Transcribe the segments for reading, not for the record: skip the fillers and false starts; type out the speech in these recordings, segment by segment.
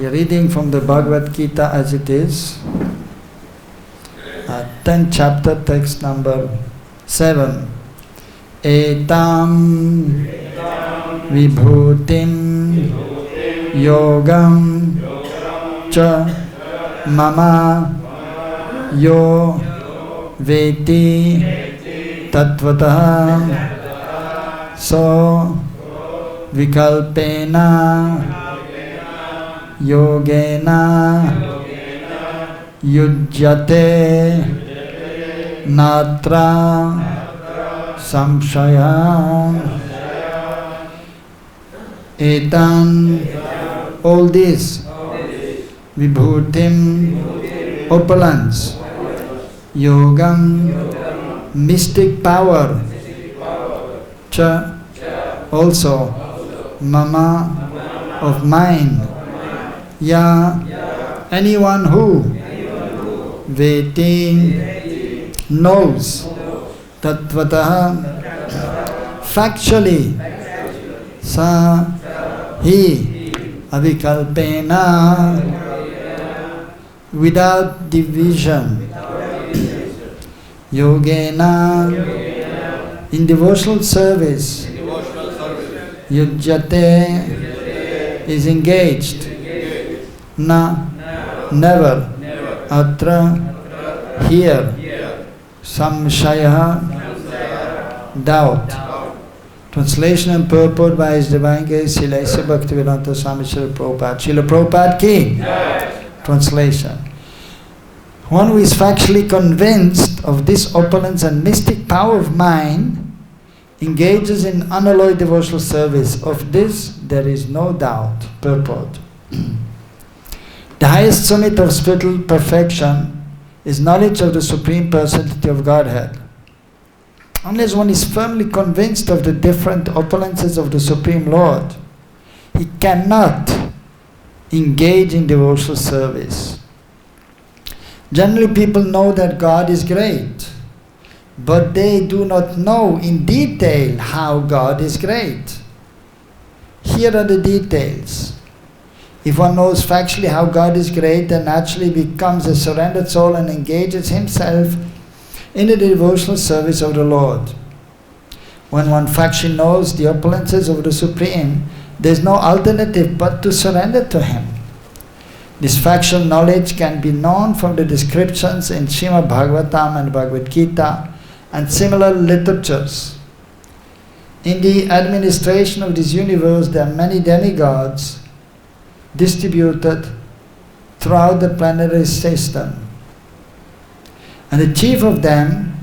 The reading from the Bhagavad-Gita as it is, 10th chapter, text number 7. Etam vibhutim yogam cha mama yo veti tatvatah so vikalpena yogena yujyate natra samshaya. Etan, all this, vibhutim, opulence, yogam, mystic power, cha, also, mama, of mine, ya, anyone who, veti, knows, tatvatah, factually, sa, he, avikalpena, without division, yogena, in devotional service, yujyate, is engaged, na, never, atra, here, samshaya, doubt. Translation and purport by His Divine Grace Srila A.C. Bhaktivedanta Swami Srila Prabhupada. Srila Prabhupada ki. Translation. One who is factually convinced of this opulence and mystic power of mind engages in unalloyed devotional service. Of this there is no doubt. Purport. The highest summit of spiritual perfection is knowledge of the Supreme Personality of Godhead. Unless one is firmly convinced of the different opulences of the Supreme Lord, he cannot engage in devotional service. Generally, people know that God is great, but they do not know in detail how God is great. Here are the details. If one knows factually how God is great, then naturally becomes a surrendered soul and engages himself in the devotional service of the Lord. When one factually knows the opulences of the Supreme, there is no alternative but to surrender to Him. This factual knowledge can be known from the descriptions in Srimad Bhagavatam and Bhagavad-Gita and similar literatures. In the administration of this universe, there are many demigods distributed throughout the planetary system. And the chief of them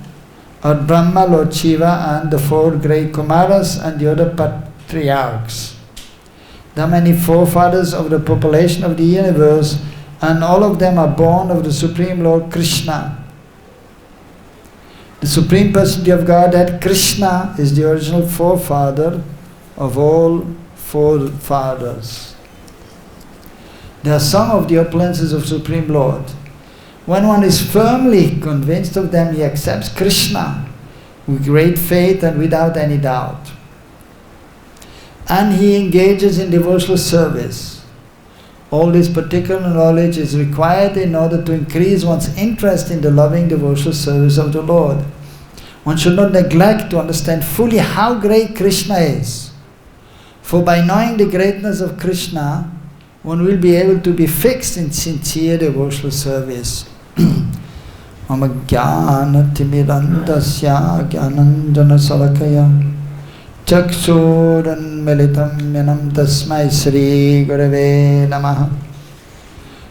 are Brahma, Lord Shiva, and the 4 great Kumaras and the other patriarchs. There are many forefathers of the population of the universe, and all of them are born of the Supreme Lord Krishna. The Supreme Personality of Godhead, Krishna, is the original forefather of all forefathers. There are some of the opulences of Supreme Lord. When one is firmly convinced of them, he accepts Krishna with great faith and without any doubt. And he engages in devotional service. All this particular knowledge is required in order to increase one's interest in the loving devotional service of the Lord. One should not neglect to understand fully how great Krishna is. For by knowing the greatness of Krishna, one will be able to be fixed in sincere devotional service. Mama jnana timirandasya jnananjana salakaya chaksuran militam yanam tasmai Sri Gurave Namaha.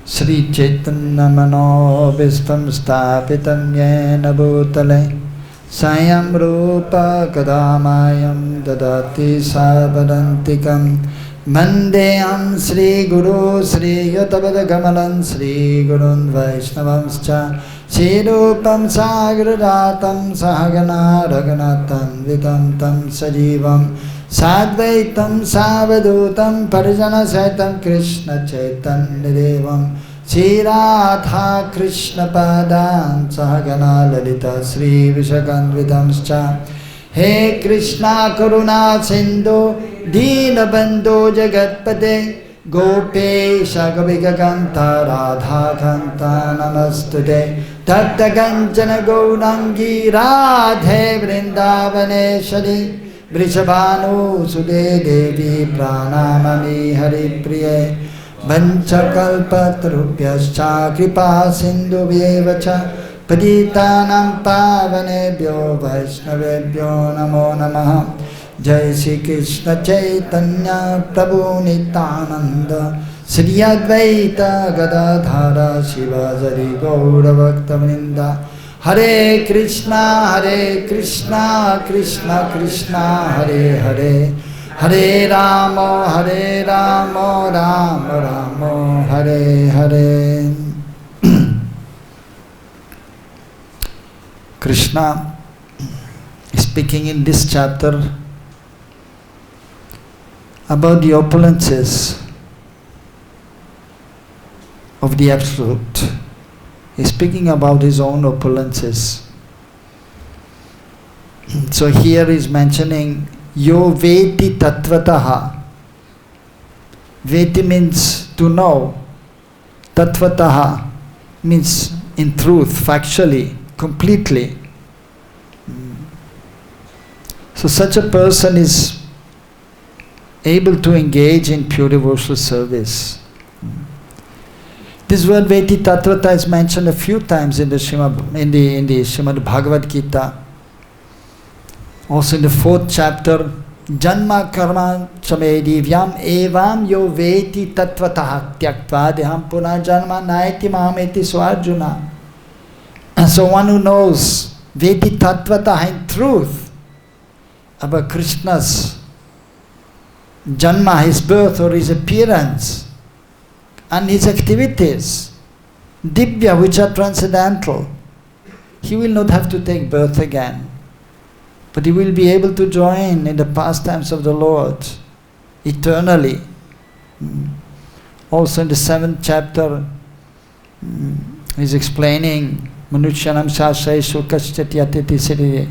Sri Chaitanya Manobhistam Stapitam Yena Bhutale Sayam Rupa Kadamayam Dadati Sabadantikam Mandeyam Sri Guru Sri Yatapada Kamalan Sri Gurun Vaishnavamscha Sirupam Sagradatam Sahagana Raghunatam Vikantam Sajivam Sadvaitam Savadutam Parijana Saitam Krishna Chaitanya Devam Sri Radha Krishna Padam Sahagana Lalita Sri Vishakanvitamscha He Krishna Karuna Sindhu Deenabandhu Jagatpate Gopesha Gopikakanta Radha Kanta Namastute Datta Kanchana Gaurangi Radhe Vrindavaneshwari Vrishabhanu Sude Devi Pranamami Hari Priye Vanchakalpatarubhyascha Kripa Sindhubhyevacha Patitanam Pavanebhyo Vaishnavebhyo Namo Namaha Jai Shri Krishna Chaitanya Prabhu Nityananda Shri Advaita Gadadhara Shivasari Gaura Bhakta Vrinda Hare Krishna Krishna Krishna Hare Hare Hare Rama Rama Rama Hare Hare. Krishna is speaking in this chapter about the opulences of the Absolute. He is speaking about his own opulences. So here he is mentioning Yo Veti Tattvataha. Veti means to know. Tattvataha means in truth, factually, completely. So such a person is able to engage in pure devotional service. This word Veti Tattvata is mentioned a few times in the Srimad Bhagavad-Gita. Also in the 4th chapter, Janma Karma Chamedivyam Evam Yo Veti Tattvataha Tyaktva Deham Puna Janma Naiti Mahameti Swarjuna. And so one who knows Veti Tattvataha in truth about Krishna's Janma, his birth or his appearance, and his activities, Divya, which are transcendental, he will not have to take birth again, but he will be able to join in the pastimes of the Lord eternally. Also in the 7th chapter, he's explaining Manushyanam Shashaeshu Kaschati Atiti Siddhi.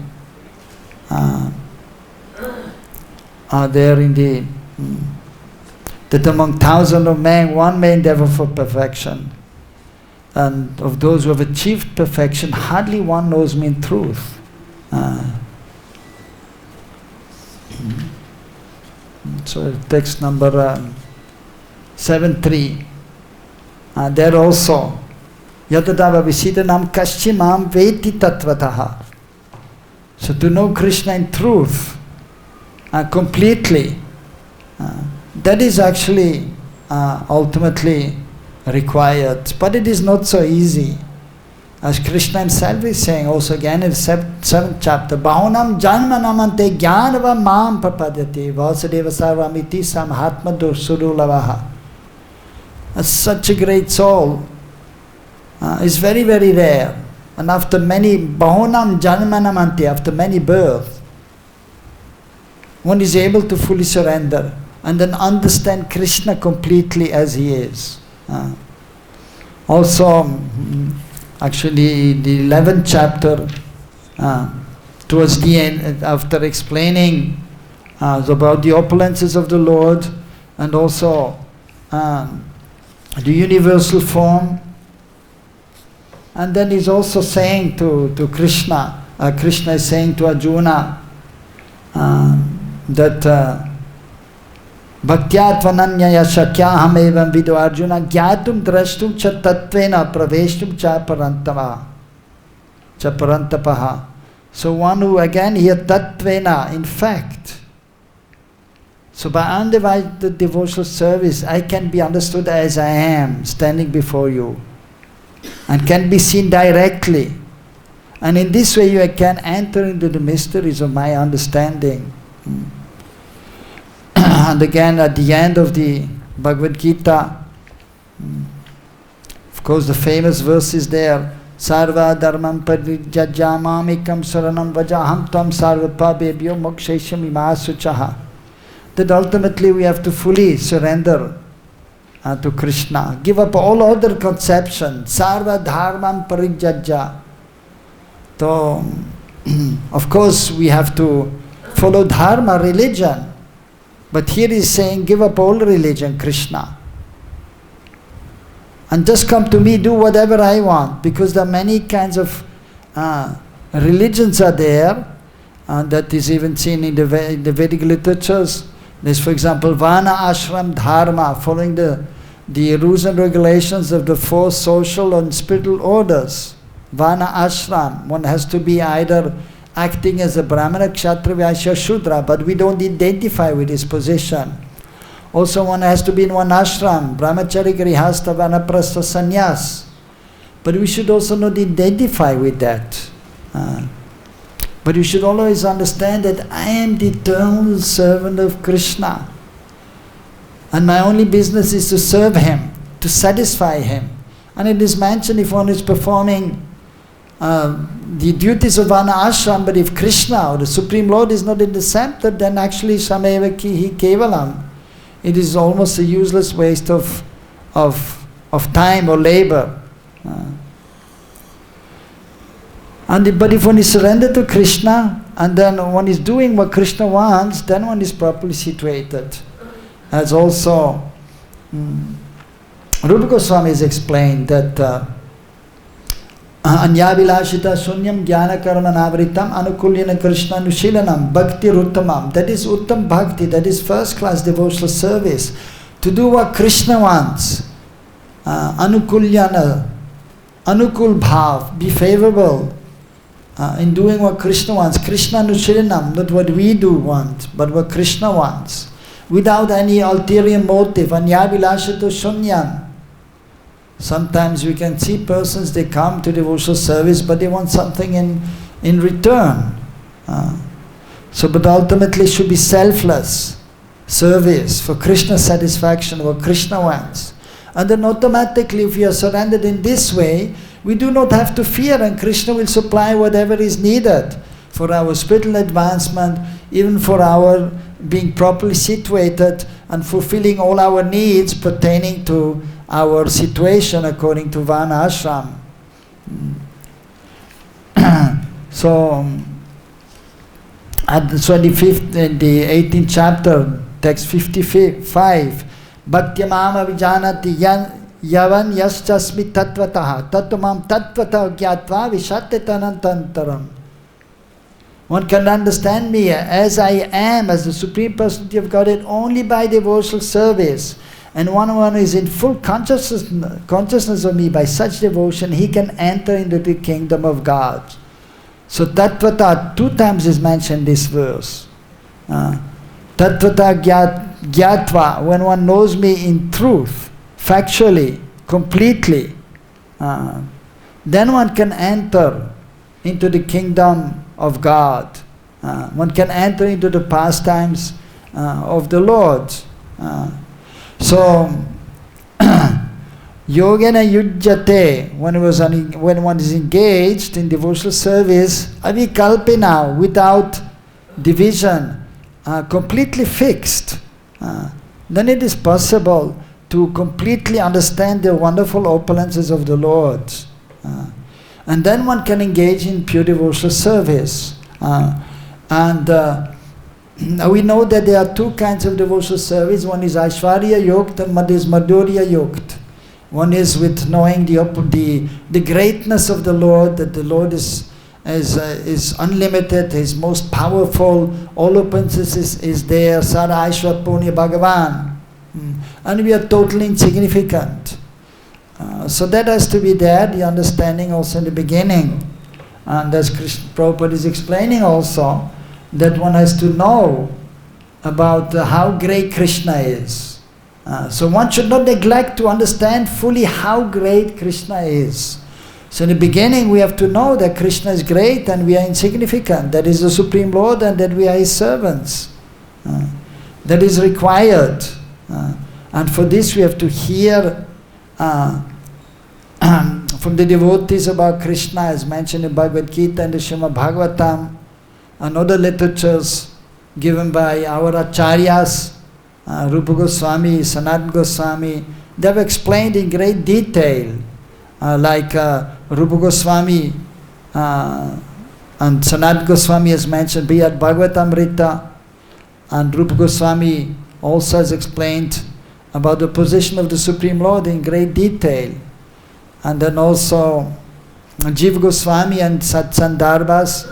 There indeed. That among thousands of men, one may endeavor for perfection. And of those who have achieved perfection, hardly one knows me in truth. So text number 7.3. There also, Yatadava Visidanam Kaschimam Veti Tattvataha. So to know Krishna in truth, completely, that is actually ultimately required. But it is not so easy. As Krishna himself is saying also again in the 7th chapter, Bahunam Janmanamante Jnanava Mam Prapadyate Vasudeva Sarvamiti Samhatma Surulavaha. Such a great soul is very, very rare. And after many Bahunam Janmanamante, after many births, one is able to fully surrender and then understand Krishna completely as he is. Also, actually, the 11th chapter, towards the end, after explaining about the opulences of the Lord and also the universal form, and then he's also saying to Krishna, Krishna is saying to Arjuna that Bhaktya-tvananyaya shakyaham evam vido Arjuna gyatum drashtum cha tattvena praveshtum cha parantapaha. So one who again here tattvena, in fact. So by undivided devotional service, I can be understood as I am, standing before you, and can be seen directly. And in this way you can enter into the mysteries of my understanding. And again at the end of the Bhagavad-Gita, of course the famous verse is there, Sarva dharmam parijajya mamikam saranam vajaham tvam sarvapabhebhyo mokshesham imasuchaha. That ultimately we have to fully surrender to Krishna. Give up all other conceptions. Sarva dharmam parijajya. So, of course we have to follow dharma, religion. But here he is saying, give up all religion, Krishna. and just come to me, do whatever I want, because there are many kinds of religions are there, and that is even seen in the Vedic literatures. There's, for example, Vana Ashram Dharma, following the rules and regulations of the 4 social and spiritual orders. Vana Ashram, one has to be either acting as a Brahmana, Kshatriya, Vaishya, Shudra, but we don't identify with his position. Also, one has to be in one ashram, Brahmachari, Grihastha, Vanaprastha, Sannyas. But we should also not identify with that. But you should always understand that I am the eternal servant of Krishna. And my only business is to serve him, to satisfy him. And it is mentioned if one is performing the duties of Vana ashram, but if Krishna or the Supreme Lord is not in the center, then actually Sameva hi kevalam. It is almost a useless waste of time or labor. But if one is surrendered to Krishna, and then one is doing what Krishna wants, then one is properly situated. As also Rupa Goswami has explained that Anyavilashita Sunyam Jnana Karma Navritam Anukulyana Krishna Nushilanam Bhakti Ruttamam. That is Uttam Bhakti, that is first class devotional service. To do what Krishna wants. Anukulyana, Anukul Bhav, be favorable in doing what Krishna wants. Krishna Nushilanam, not what we do want, but what Krishna wants. Without any ulterior motive. Anyavilashita Sunyam. Sometimes we can see persons, they come to devotional service, but they want something in return. But ultimately it should be selfless service for Krishna's satisfaction, what Krishna wants. And then automatically, if we are surrendered in this way, we do not have to fear, and Krishna will supply whatever is needed for our spiritual advancement, even for our being properly situated and fulfilling all our needs pertaining to our situation according to Vana Ashram. So at the 25th, in the 18th chapter, text 55, Bhaktyamama vijanati yavan yaschasmi tattvataha tattvamam tattvata gyatva vishattetanantantaram. One can understand me as I am, as the Supreme Personality of Godhead, only by devotional service. And one is in full consciousness of me. By such devotion, he can enter into the kingdom of God. So tattvata 2 times is mentioned in this verse. Tattvata gyatva, when one knows me in truth, factually, completely, then one can enter into the kingdom of God. One can enter into the pastimes of the Lord. So, yogena yujyate, when one is engaged in devotional service, avikalpina, without division, completely fixed, then it is possible to completely understand the wonderful opulences of the Lord. And then one can engage in pure devotional service. We know that there are 2 kinds of devotional service. One is Aishwarya Yogt and one is Madhurya Yogt. One is with knowing the greatness of the Lord, that the Lord is unlimited, is most powerful, all opulences is there, Sara Aishwar Punya Bhagavan. And we are totally insignificant. So that has to be there, the understanding also in the beginning. And as Krishna Prabhupada is explaining also, that one has to know about how great Krishna is. So one should not neglect to understand fully how great Krishna is. So in the beginning we have to know that Krishna is great and we are insignificant, that is the Supreme Lord and that we are His servants. That is required. And for this we have to hear from the devotees about Krishna, as mentioned in Bhagavad-Gita and the Srimad Bhagavatam, and other literatures given by our acharyas, Rupa Goswami, Sanatana Goswami. They have explained in great detail, like Rupa Goswami and Sanatana Goswami has mentioned, be at Bhagavatamrita, and Rupa Goswami also has explained about the position of the Supreme Lord in great detail. And then also Jiva Goswami and Satsandarbhas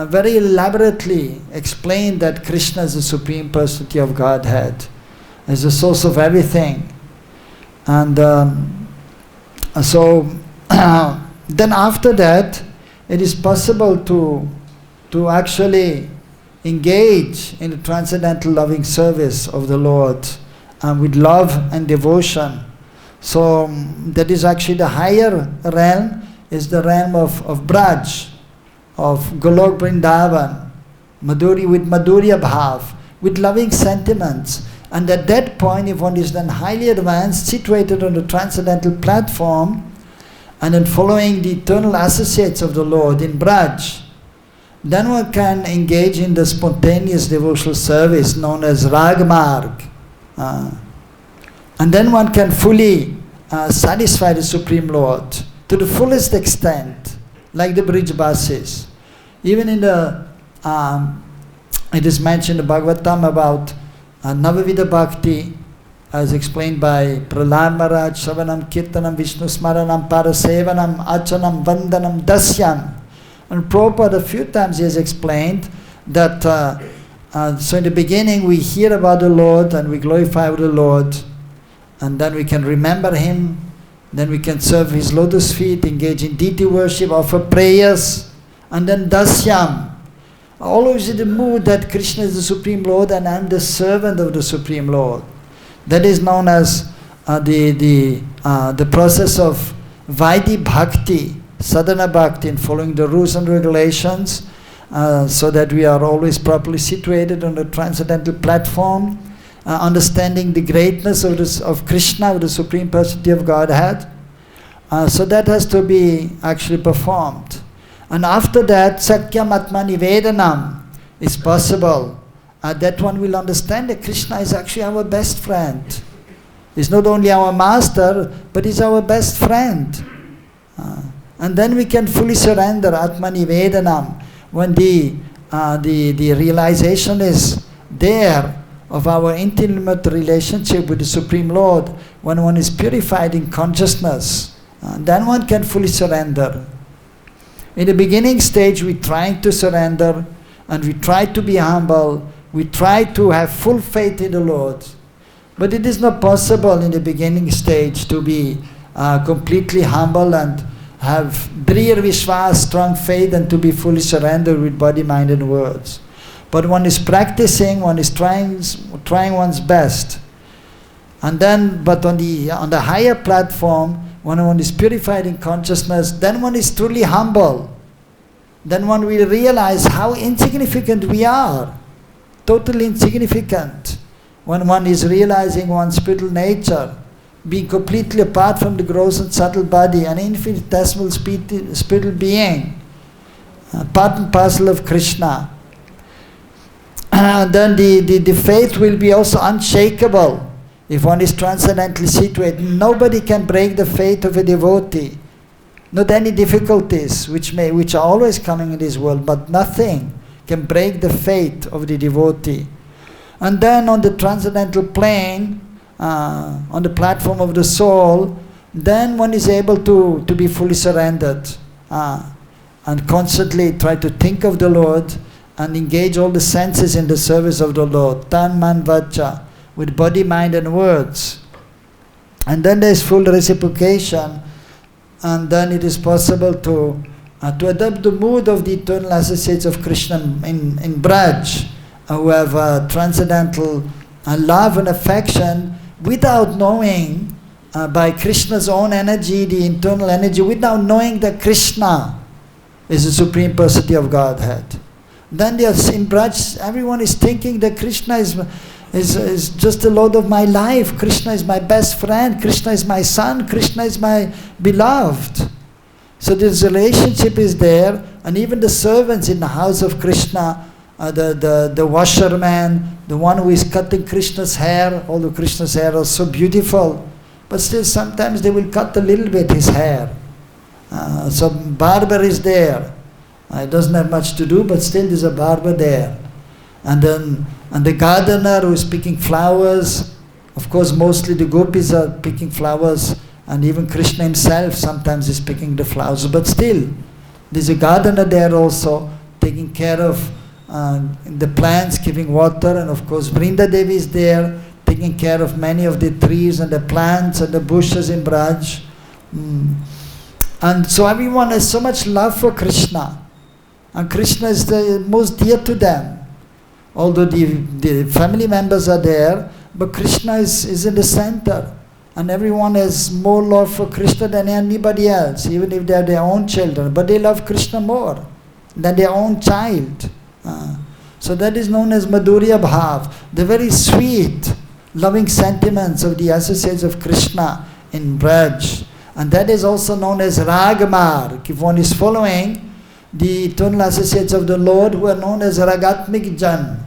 very elaborately explained that Krishna is the Supreme Personality of Godhead, is the source of everything. And so then after that, it is possible to actually engage in the transcendental loving service of the Lord with love and devotion. So that is actually the higher realm, is the realm of Braj, of Golok Vrindavan, Madhuri, with Madhurya Bhav, with loving sentiments. And at that point, if one is then highly advanced, situated on the transcendental platform, and then following the eternal associates of the Lord in Braj, then one can engage in the spontaneous devotional service known as Ragmarg. And then one can fully satisfy the Supreme Lord to the fullest extent, like the Brijbasis. Even in the, it is mentioned in the Bhagavatam about Navavida Bhakti, as explained by Prahlad Maharaj, Savanam Kirtanam Vishnu Smaranam Parasevanam Achanam Vandanam Dasyam. And Prabhupada a few times he has explained that so in the beginning we hear about the Lord and we glorify the Lord, and then we can remember Him, then we can serve His lotus feet, engage in deity worship, offer prayers, and then Dasyam. Always in the mood that Krishna is the Supreme Lord and I am the servant of the Supreme Lord. That is known as the process of Vaidhi Bhakti, Sadhana Bhakti, in following the rules and regulations, so that we are always properly situated on the transcendental platform, understanding the greatness of Krishna, of the Supreme Personality of Godhead. So that has to be actually performed. And after that, Sakyam Atma Nivedanam is possible. That one will understand that Krishna is actually our best friend. He's not only our master, but he's our best friend. And then we can fully surrender, Atma Nivedanam, when the realization is there of our intimate relationship with the Supreme Lord, when one is purified in consciousness, then one can fully surrender. In the beginning stage, we try to surrender, and we try to be humble, we try to have full faith in the Lord. But it is not possible in the beginning stage to be completely humble and have Drir Vishwas, strong faith, and to be fully surrendered with body, mind and words. But one is practicing, one is trying one's best. And then, but on the higher platform, when one is purified in consciousness, then one is truly humble. Then one will realize how insignificant we are. Totally insignificant. When one is realizing one's spiritual nature, being completely apart from the gross and subtle body, an infinitesimal spiritual being, part and parcel of Krishna. Then the faith will be also unshakable. If one is transcendently situated, nobody can break the faith of a devotee. Not any difficulties which are always coming in this world, but nothing can break the faith of the devotee. And then on the transcendental plane, on the platform of the soul, then one is able to be fully surrendered and constantly try to think of the Lord and engage all the senses in the service of the Lord. Tan, man, vacha, with body, mind and words. And then there is full reciprocation, and then it is possible to adopt the mood of the eternal associates of Krishna in Braj, who have transcendental love and affection, without knowing by Krishna's own energy, the internal energy, without knowing that Krishna is the Supreme Personality of Godhead. Then in Braj, everyone is thinking that Krishna is just the Lord of my life. Krishna is my best friend. Krishna is my son. Krishna is my beloved. So this relationship is there, and even the servants in the house of Krishna, the washerman, the one who is cutting Krishna's hair, although Krishna's hair is so beautiful, but still sometimes they will cut a little bit his hair. So barber is there. It doesn't have much to do, but still there's a barber there. And the gardener who is picking flowers, Of course, mostly the gopis are picking flowers, and even Krishna himself sometimes is picking the flowers. But still, there's a gardener there also, taking care of the plants, giving water, and of course Vrindavan is there, taking care of many of the trees and the plants and the bushes in Braj. And so everyone has so much love for Krishna. And Krishna is the most dear to them. Although the family members are there, but Krishna is in the center. And everyone has more love for Krishna than anybody else, even if they are their own children. But they love Krishna more than their own child. So that is known as Madhurya Bhav, the very sweet, loving sentiments of the associates of Krishna in Braj. And that is also known as Ragamarg. If one is following the eternal associates of the Lord, who are known as Ragatmik Jan.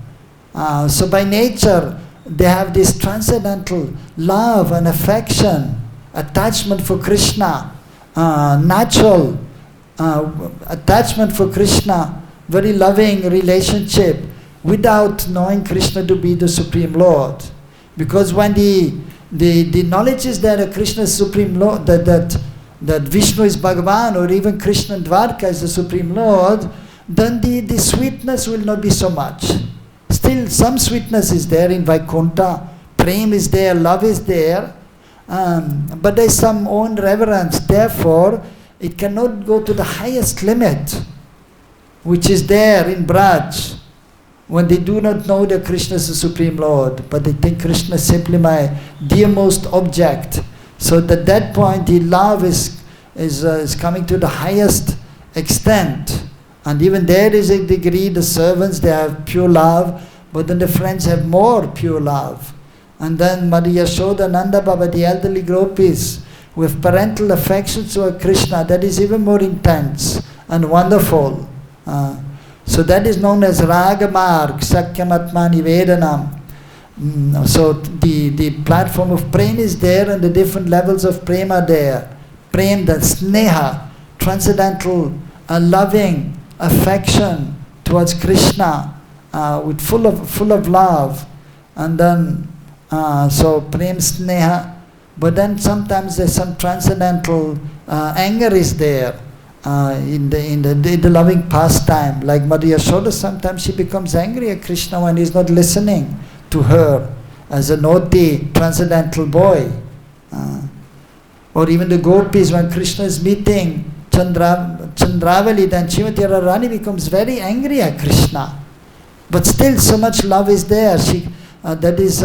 So by nature, they have this transcendental love and affection, attachment for Krishna, natural attachment for Krishna, very loving relationship, without knowing Krishna to be the Supreme Lord. Because when the knowledge is there that Krishna is Supreme Lord, that Vishnu is Bhagavan, or even Krishna Dwarka is the Supreme Lord, then the sweetness will not be so much. Still, some sweetness is there in Vaikuntha, prem is there, love is there, but there is some own reverence. Therefore, it cannot go to the highest limit, which is there in Braj, when they do not know that Krishna is the Supreme Lord, but they think Krishna is simply my dearmost object. So at that point, the love is coming to the highest extent. And even there is a degree, the servants, they have pure love, but then the friends have more pure love. And then Mother Yashoda, Nanda Baba, the elderly gopis, with parental affection toward Krishna, that is even more intense and wonderful. So that is known as Ragamarg, Sakyamatmani Vedanam. So the platform of prem is there, and the different levels of prem are there. Prem, the sneha, transcendental, loving affection towards Krishna, with full of love. And then so prem sneha, but then sometimes there's some transcendental anger is there. In the loving pastime, like Mother Yashoda, sometimes she becomes angry at Krishna when he's not listening to her as a naughty, transcendental boy. Or even the gopis, when Krishna is meeting Chandravali, then Srimati Radharani becomes very angry at Krishna. But still, so much love is there. That is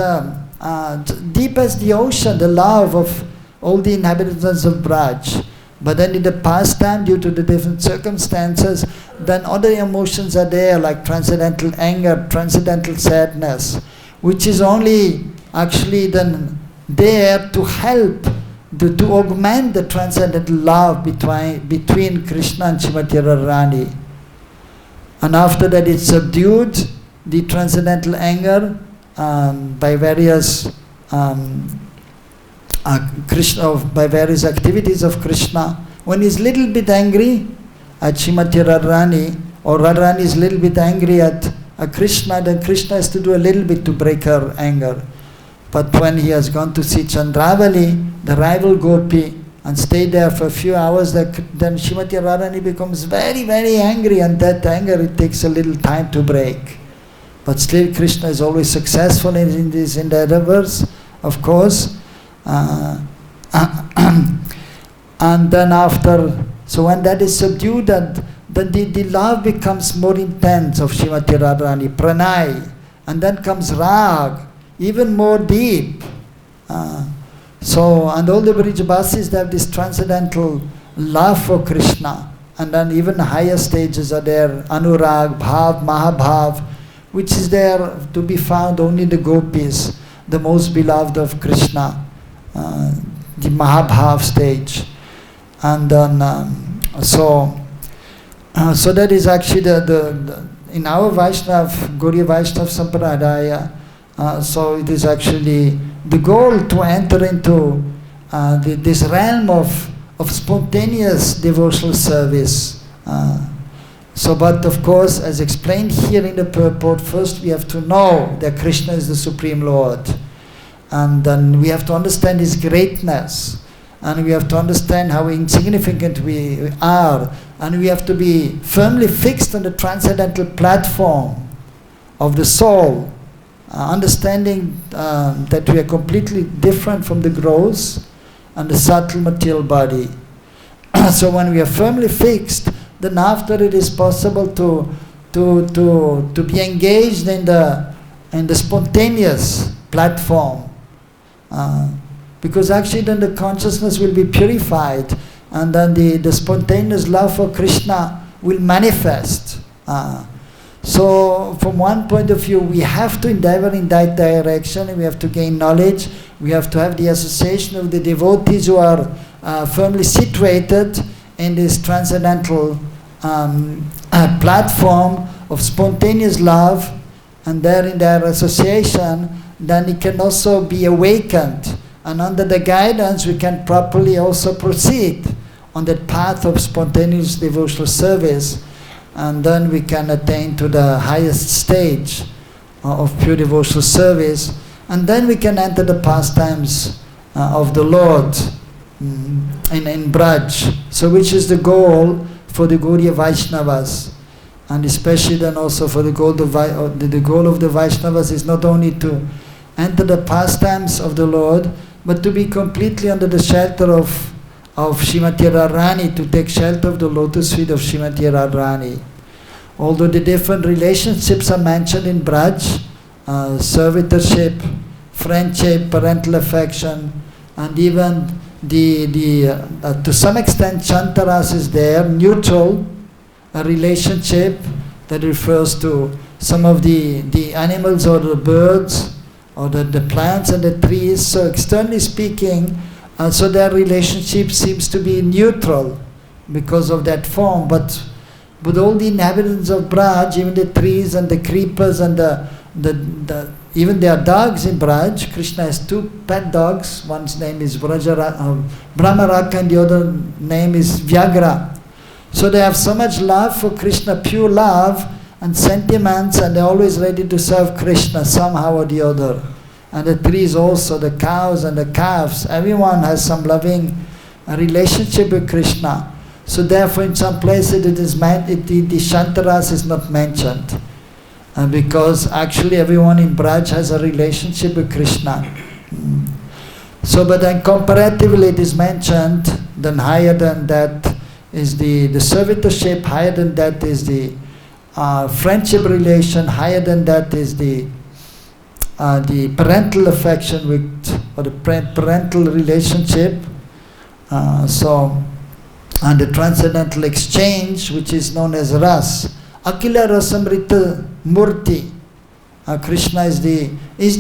deep as the ocean, the love of all the inhabitants of Braj. But then in the pastime, due to the different circumstances, then other emotions are there, like transcendental anger, transcendental sadness, which is only actually then there to help, to augment the transcendental love between Krishna and Srimati Radharani. And after that it's subdued, the transcendental anger, by various by various activities of Krishna. When he's little bit angry at Srimati Radharani, or Radharani is little bit angry at Krishna, then Krishna has to do a little bit to break her anger. But when he has gone to see Chandravali, the rival gopi, and stayed there for a few hours, then Srimati Radharani becomes very, very angry, and that anger, it takes a little time to break. But still Krishna is always successful in these endeavors, of course. And then after, so when that is subdued, then the love becomes more intense of Srimati Radharani, pranay, and then comes rag, even more deep. So, and all the Vrijabasis, they have this transcendental love for Krishna, and then even higher stages are there, anurag, bhav, mahabhav, which is there to be found only in the gopis, the most beloved of Krishna. The Mahabhav stage. And then so that is actually the in our Vaishnav, Gauriya Vaishnav Sampradaya, so it is actually the goal to enter into this realm of spontaneous devotional service. So, but of course, as explained here in the purport, first we have to know that Krishna is the Supreme Lord. And then we have to understand His greatness, and we have to understand how insignificant we are, and we have to be firmly fixed on the transcendental platform of the soul, understanding that we are completely different from the gross and the subtle material body. So when we are firmly fixed, then after it is possible to be engaged in the spontaneous platform, because actually then the consciousness will be purified, and then the spontaneous love for Krishna will manifest. So from one point of view, we have to endeavor in that direction, and we have to gain knowledge. We have to have the association of the devotees who are firmly situated in this transcendental platform of spontaneous love, and there in their association, then it can also be awakened, and under the guidance we can properly also proceed on that path of spontaneous devotional service, and then we can attain to the highest stage of pure devotional service, and then we can enter the pastimes of the Lord in Braj. So which is the goal for the Gaudiya Vaishnavas, and especially then also for the goal of the Vaishnavas is not only to enter the pastimes of the Lord, but to be completely under the shelter of Srimati Radharani, to take shelter of the lotus feet of Srimati Radharani. Although the different relationships are mentioned in Braj, servitorship, friendship, parental affection, and even to some extent Chantaras is there, neutral, a relationship that refers to some of the animals or the birds or the plants and the trees. So externally speaking, so their relationship seems to be neutral because of that form. But all the inhabitants of Braj, even the trees and the creepers and even there are dogs in Braj. Krishna has two pet dogs. One's name is Brahmaraka and the other name is Vyagra. So they have so much love for Krishna, pure love and sentiments, and they're always ready to serve Krishna somehow or the other. And the trees also, the cows and the calves, everyone has some loving relationship with Krishna. So therefore in some places the Shantaras is not mentioned. Because actually everyone in Braj has a relationship with Krishna. So but then comparatively it is mentioned, then higher than that is the servitorship, higher than that is the friendship relation, higher than that is the parental affection or the parental relationship. And the transcendental exchange, which is known as Ras. Akila Rasamrita Murti. Krishna is the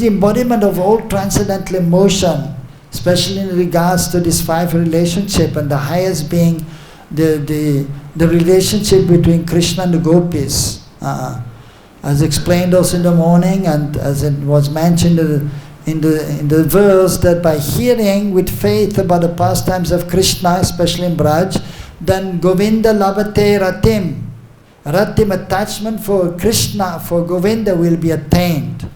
embodiment of all transcendental emotion, especially in regards to this five relationship, and the highest being the relationship between Krishna and the gopis. As explained also in the morning, and as it was mentioned in the verse, that by hearing with faith about the pastimes of Krishna, especially in Braj, then Govinda Labate Ratim. Ratim, attachment for Krishna, for Govinda, will be attained.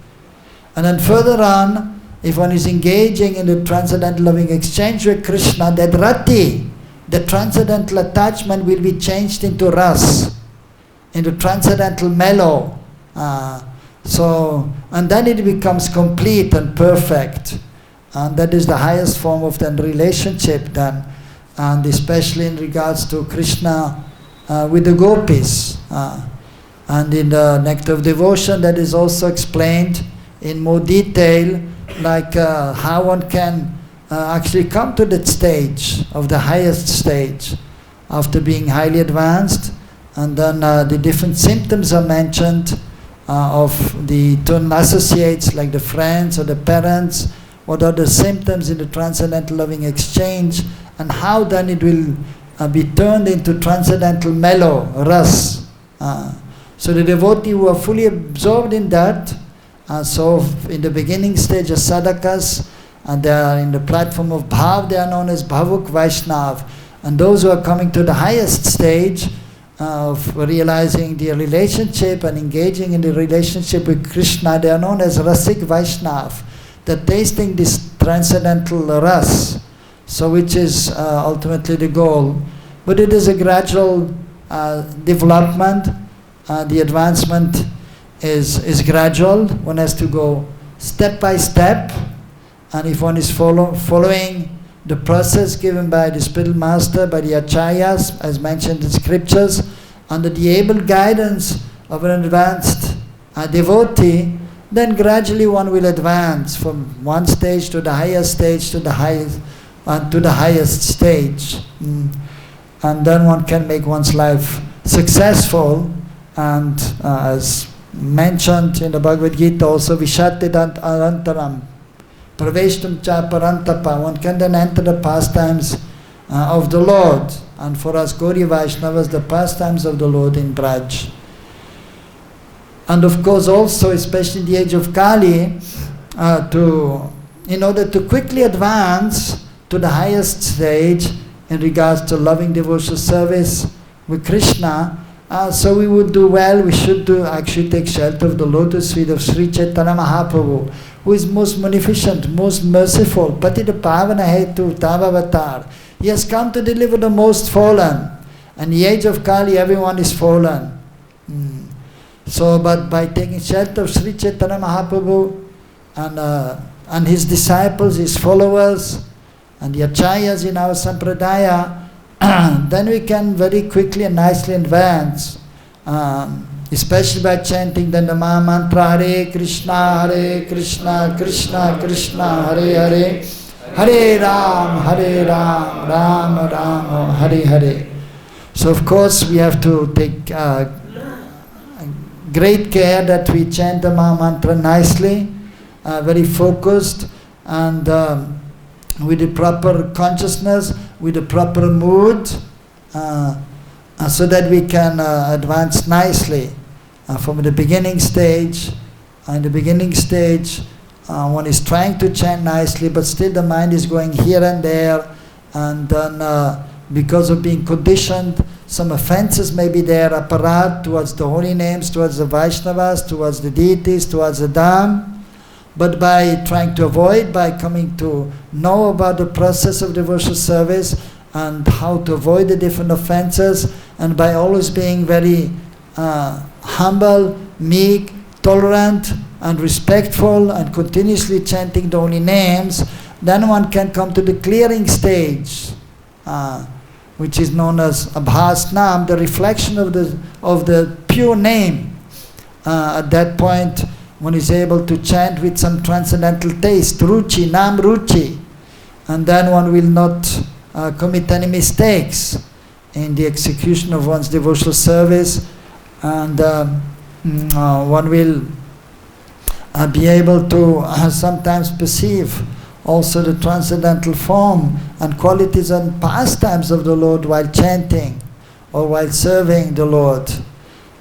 And then further on, if one is engaging in the transcendental loving exchange with Krishna, that Rati, the transcendental attachment, will be changed into Ras, into transcendental mellow. And then it becomes complete and perfect. And that is the highest form of the relationship then, and especially in regards to Krishna with the gopis. And in the Nectar of Devotion that is also explained in more detail, like how one can actually come to that stage of the highest stage after being highly advanced. And then the different symptoms are mentioned of the eternal associates, like the friends or the parents. What are the symptoms in the transcendental loving exchange, and how then it will be turned into transcendental mellow, ras. So the devotee who are fully absorbed in that, so in the beginning stage as sadhakas, and they are in the platform of bhav, they are known as bhavuk Vaishnav. And those who are coming to the highest stage of realizing the relationship and engaging in the relationship with Krishna, they are known as rasik Vaishnav. they're tasting this transcendental ras, so which is ultimately the goal. But it is a gradual development. The advancement is gradual. One has to go step by step, and if one is following the process given by the spiritual master, by the acharyas, as mentioned in scriptures, under the able guidance of an advanced devotee, then gradually one will advance from one stage to the highest stage to the highest stage. And then one can make one's life successful, and as mentioned in the Bhagavad-Gita also, Vishattidat arantaram praveshtum cha parantapa, one can then enter the pastimes of the Lord. And for us Gaudiya Vaishnavas, the pastimes of the Lord in Braj. And of course also, especially in the age of Kali, in order to quickly advance to the highest stage in regards to loving devotional service with Krishna, so we would do well, we should actually take shelter of the lotus feet of Sri Chaitanya Mahaprabhu, who is most munificent, most merciful, Patita Pavana Hetu Tavavatar. He has come to deliver the most fallen. And in the age of Kali, everyone is fallen. So, but by taking shelter of Sri Chaitanya Mahaprabhu and his disciples, his followers, and the acharyas in our sampradaya, then we can very quickly and nicely advance, especially by chanting the Nama mantra, Hare Krishna, Krishna Krishna, Hare Hare, Hare Ram, Ram Ram, Hare Hare. So of course we have to take great care that we chant the Maha mantra nicely, very focused, and with the proper consciousness, with the proper mood, so that we can advance nicely from the beginning stage. In the beginning stage, one is trying to chant nicely, but still the mind is going here and there, and then because of being conditioned, some offenses may be there, aparat towards the holy names, towards the Vaishnavas, towards the deities, towards the Dham. But by trying to avoid, by coming to know about the process of devotional service and how to avoid the different offenses, and by always being very humble, meek, tolerant, and respectful, and continuously chanting the holy names, then one can come to the clearing stage, which is known as Abhas Nam, the reflection of the pure name. At that point, one is able to chant with some transcendental taste, ruchi, nam ruchi, and then one will not commit any mistakes in the execution of one's devotional service, and one will be able to sometimes perceive also the transcendental form and qualities and pastimes of the Lord while chanting or while serving the Lord.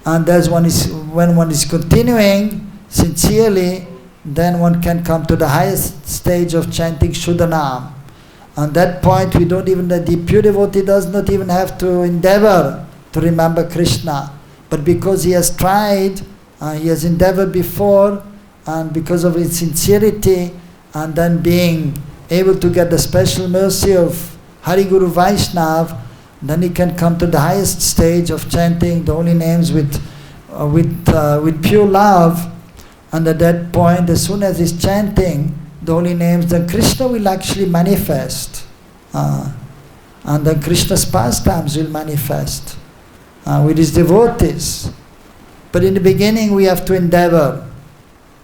And as when one is continuing sincerely, then one can come to the highest stage of chanting Shuddhanam. At that point, the pure devotee does not even have to endeavor to remember Krishna. But because he has tried, he has endeavored before, and because of his sincerity, and then being able to get the special mercy of Hari Guru Vaishnav, then he can come to the highest stage of chanting the holy names with pure love. And at that point, as soon as he's chanting the holy names, then Krishna will actually manifest. And then Krishna's pastimes will manifest with his devotees. But in the beginning, we have to endeavor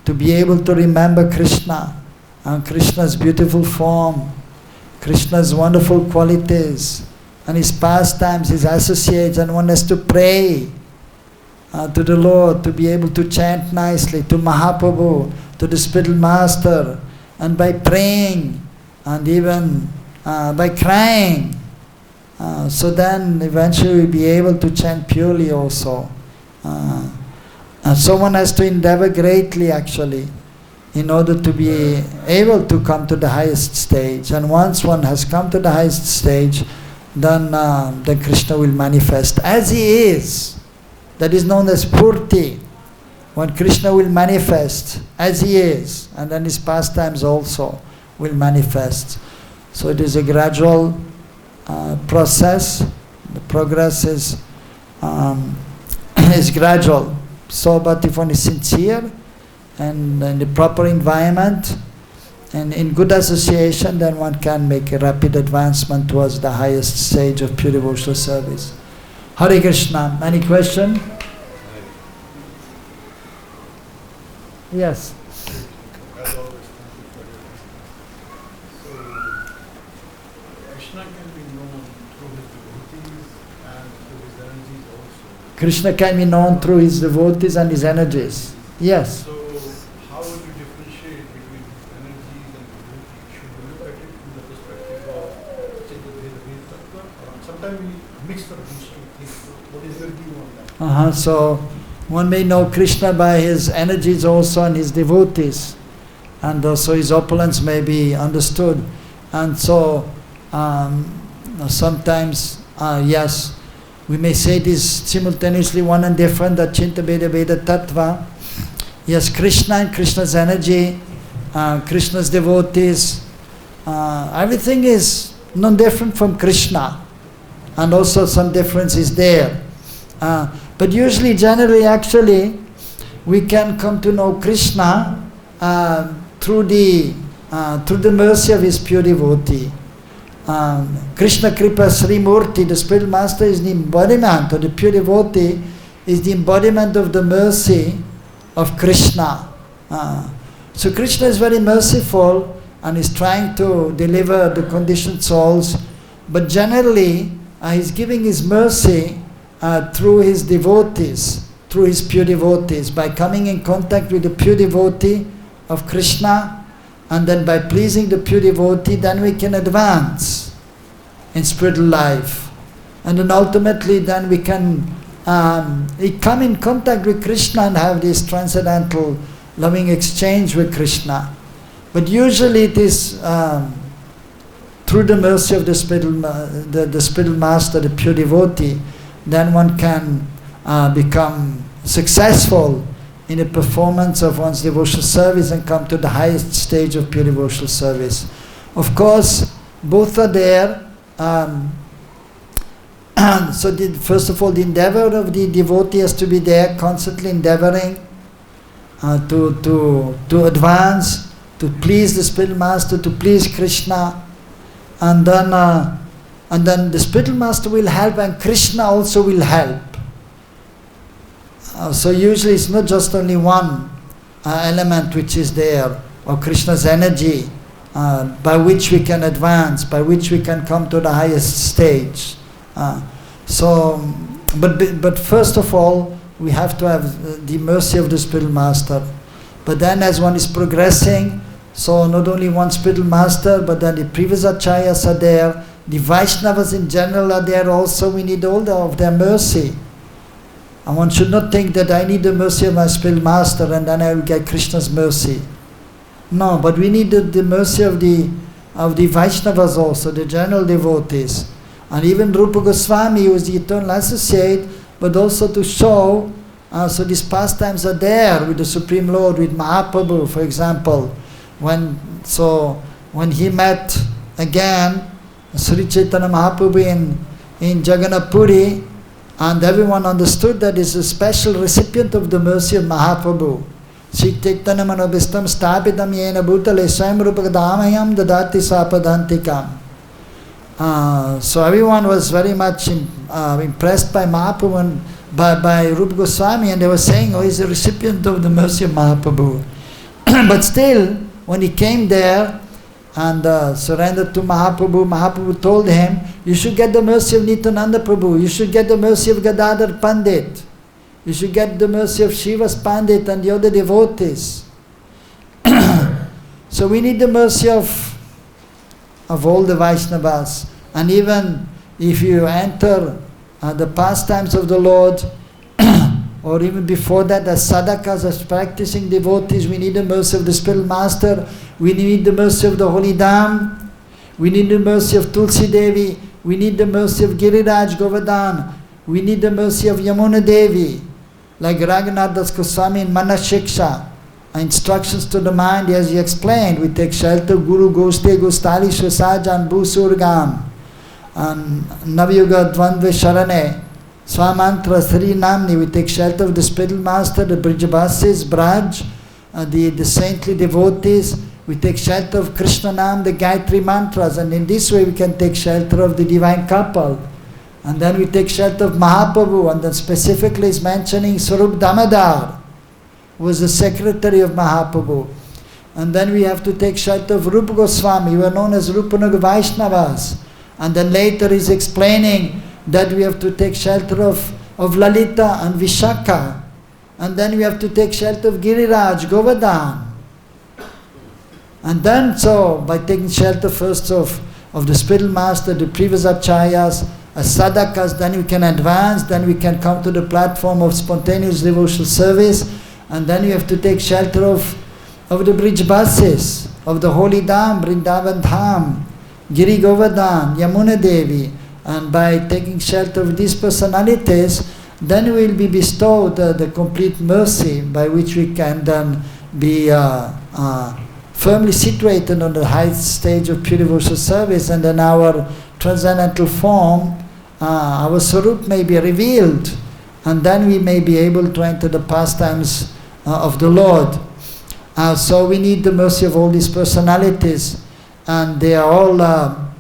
to be able to remember Krishna and Krishna's beautiful form, Krishna's wonderful qualities, and his pastimes, his associates, and one has to pray to the Lord to be able to chant nicely, to Mahaprabhu, to the spiritual master, and by praying and even by crying, so then eventually we'll be able to chant purely also. And so one has to endeavor greatly actually in order to be able to come to the highest stage. And once one has come to the highest stage, then Krishna will manifest as he is. That is known as Purti. when Krishna will manifest as he is, and then his pastimes also will manifest. So it is a gradual process. The progress is gradual. So, but if one is sincere and in the proper environment and in good association, then one can make a rapid advancement towards the highest stage of pure devotional service. Hare Krishna. Any question? Yes. As always, thank you for your time. So, Krishna can be known through his devotees and through his energies also. Krishna can be known through his devotees and his energies. Yes. So, how would you differentiate between energies and devotees? Should we look at it from the perspective of Datta, or sometimes we mix up these two things? So what is your view on that? So one may know Krishna by his energies also and his devotees, and also his opulence may be understood. And so sometimes, yes, we may say it is simultaneously one and different, that Chinta Veda Veda Tattva. Yes, Krishna and Krishna's energy, Krishna's devotees, everything is non different from Krishna, and also some difference is there. But usually, generally, actually, we can come to know Krishna through the mercy of his pure devotee. Krishna Kripa Sri Murti, the spiritual master, is the embodiment, or the pure devotee is the embodiment of the mercy of Krishna. So Krishna is very merciful and is trying to deliver the conditioned souls, but generally he's giving his mercy through his devotees, through his pure devotees, by coming in contact with the pure devotee of Krishna, and then by pleasing the pure devotee, then we can advance in spiritual life. And then ultimately then we can come in contact with Krishna and have this transcendental loving exchange with Krishna. But usually it is through the mercy of the spiritual master, the pure devotee, then one can become successful in the performance of one's devotional service and come to the highest stage of pure devotional service. Of course, both are there. So first of all, the endeavor of the devotee has to be there, constantly endeavoring to advance, to please the spiritual master, to please Krishna, and then the spiritual master will help, and Krishna also will help. So usually it's not just only one element which is there, or Krishna's energy by which we can advance, by which we can come to the highest stage. But first of all, we have to have the mercy of the spiritual master. But then as one is progressing, so not only one spiritual master, but then the previous acharyas are there, the Vaishnavas in general are there also. We need all of their mercy. And one should not think that I need the mercy of my spiritual master and then I will get Krishna's mercy. No, but we need the mercy of the Vaishnavas also, the general devotees. And even Rupa Goswami, who is the eternal associate, but also to show, so these pastimes are there with the Supreme Lord, with Mahaprabhu, for example. When he met again Sri Chaitanya Mahaprabhu in Jagannath Puri, and everyone understood that he's a special recipient of the mercy of Mahaprabhu. Sri Chaitanya Manobhistam Stapitam Yena Bhutale Swayam Rupagadhamayam Dadati Sapadantikam. So everyone was very much impressed by Mahaprabhu and by Rupa Goswami, and they were saying, oh, he's a recipient of the mercy of Mahaprabhu. But still, when he came there and surrendered to Mahaprabhu, Mahaprabhu told him, you should get the mercy of Nityananda Prabhu, you should get the mercy of Gadadhar Pandit, you should get the mercy of Shivas Pandit and the other devotees. So we need the mercy of all the Vaishnavas. And even if you enter the pastimes of the Lord, or even before that, as sadhakas, as practicing devotees, we need the mercy of the spiritual master, we need the mercy of the holy Dham, we need the mercy of Tulsi Devi, we need the mercy of Giriraj Govardhan, we need the mercy of Yamuna Devi. Like Raghunath Das Goswami in Manashiksha, instructions to the mind, as he explained, we take shelter of Guru Goste Gostali Shvasajan Bhusurgam and Navyuga Dvandve Sharane Swamantra Sri Namni. We take shelter of the spiritual master, the Brijabasis, Braj, the saintly devotees. We take shelter of Krishna Nam, the Gayatri mantras, and in this way we can take shelter of the divine couple. And then we take shelter of Mahaprabhu, and then specifically is mentioning Swarup Damodar, who was the secretary of Mahaprabhu. And then we have to take shelter of Rupa Goswami, who are known as Rupanuga Vaishnavas. And then later he's explaining that we have to take shelter of Lalita and Vishaka. And then we have to take shelter of Giriraj, Govardhan. And then, so, by taking shelter first of the spiritual master, the previous acharyas, as sadhakas, then we can advance, then we can come to the platform of spontaneous devotional service, and then we have to take shelter of the Brijbasis, of the holy Dham, Vrindavan Dham, Giri Govardhan, Yamuna Devi. And by taking shelter of these personalities, then we will be bestowed the complete mercy by which we can then be firmly situated on the highest stage of pure devotional service, and then our transcendental form, our Swarup may be revealed, and then we may be able to enter the pastimes of the Lord. So we need the mercy of all these personalities, and they are all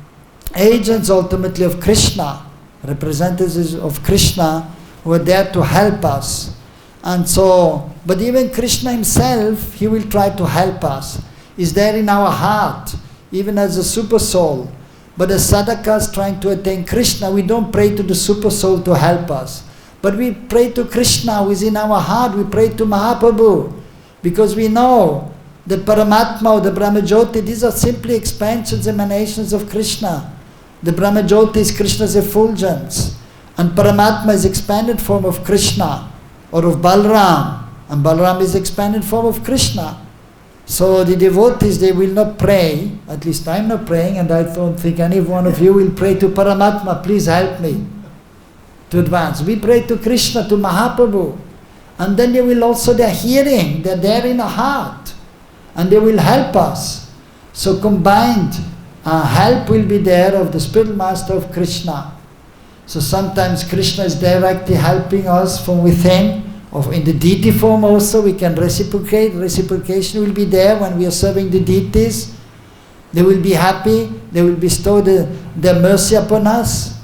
agents ultimately of Krishna, representatives of Krishna, who are there to help us. And so, but even Krishna himself, he will try to help us. Is there in our heart, even as a super soul. But as sadhakas trying to attain Krishna, we don't pray to the super soul to help us. But we pray to Krishna who is in our heart. We pray to Mahaprabhu. Because we know that Paramatma or the Brahmajyoti, these are simply expansions, emanations of Krishna. The Brahmajyoti is Krishna's effulgence. And Paramatma is expanded form of Krishna or of Balram. And Balram is expanded form of Krishna. So the devotees, they will not pray, at least I'm not praying, and I don't think any one of you will pray to Paramatma, please help me to advance. We pray to Krishna, to Mahaprabhu. And then they will also, they're hearing, they're there in our heart. And they will help us. So combined help will be there of the spiritual master of Krishna. So sometimes Krishna is directly helping us from within, or in the deity form also we can reciprocate. Reciprocation will be there when we are serving the deities. They will be happy, they will bestow their mercy upon us.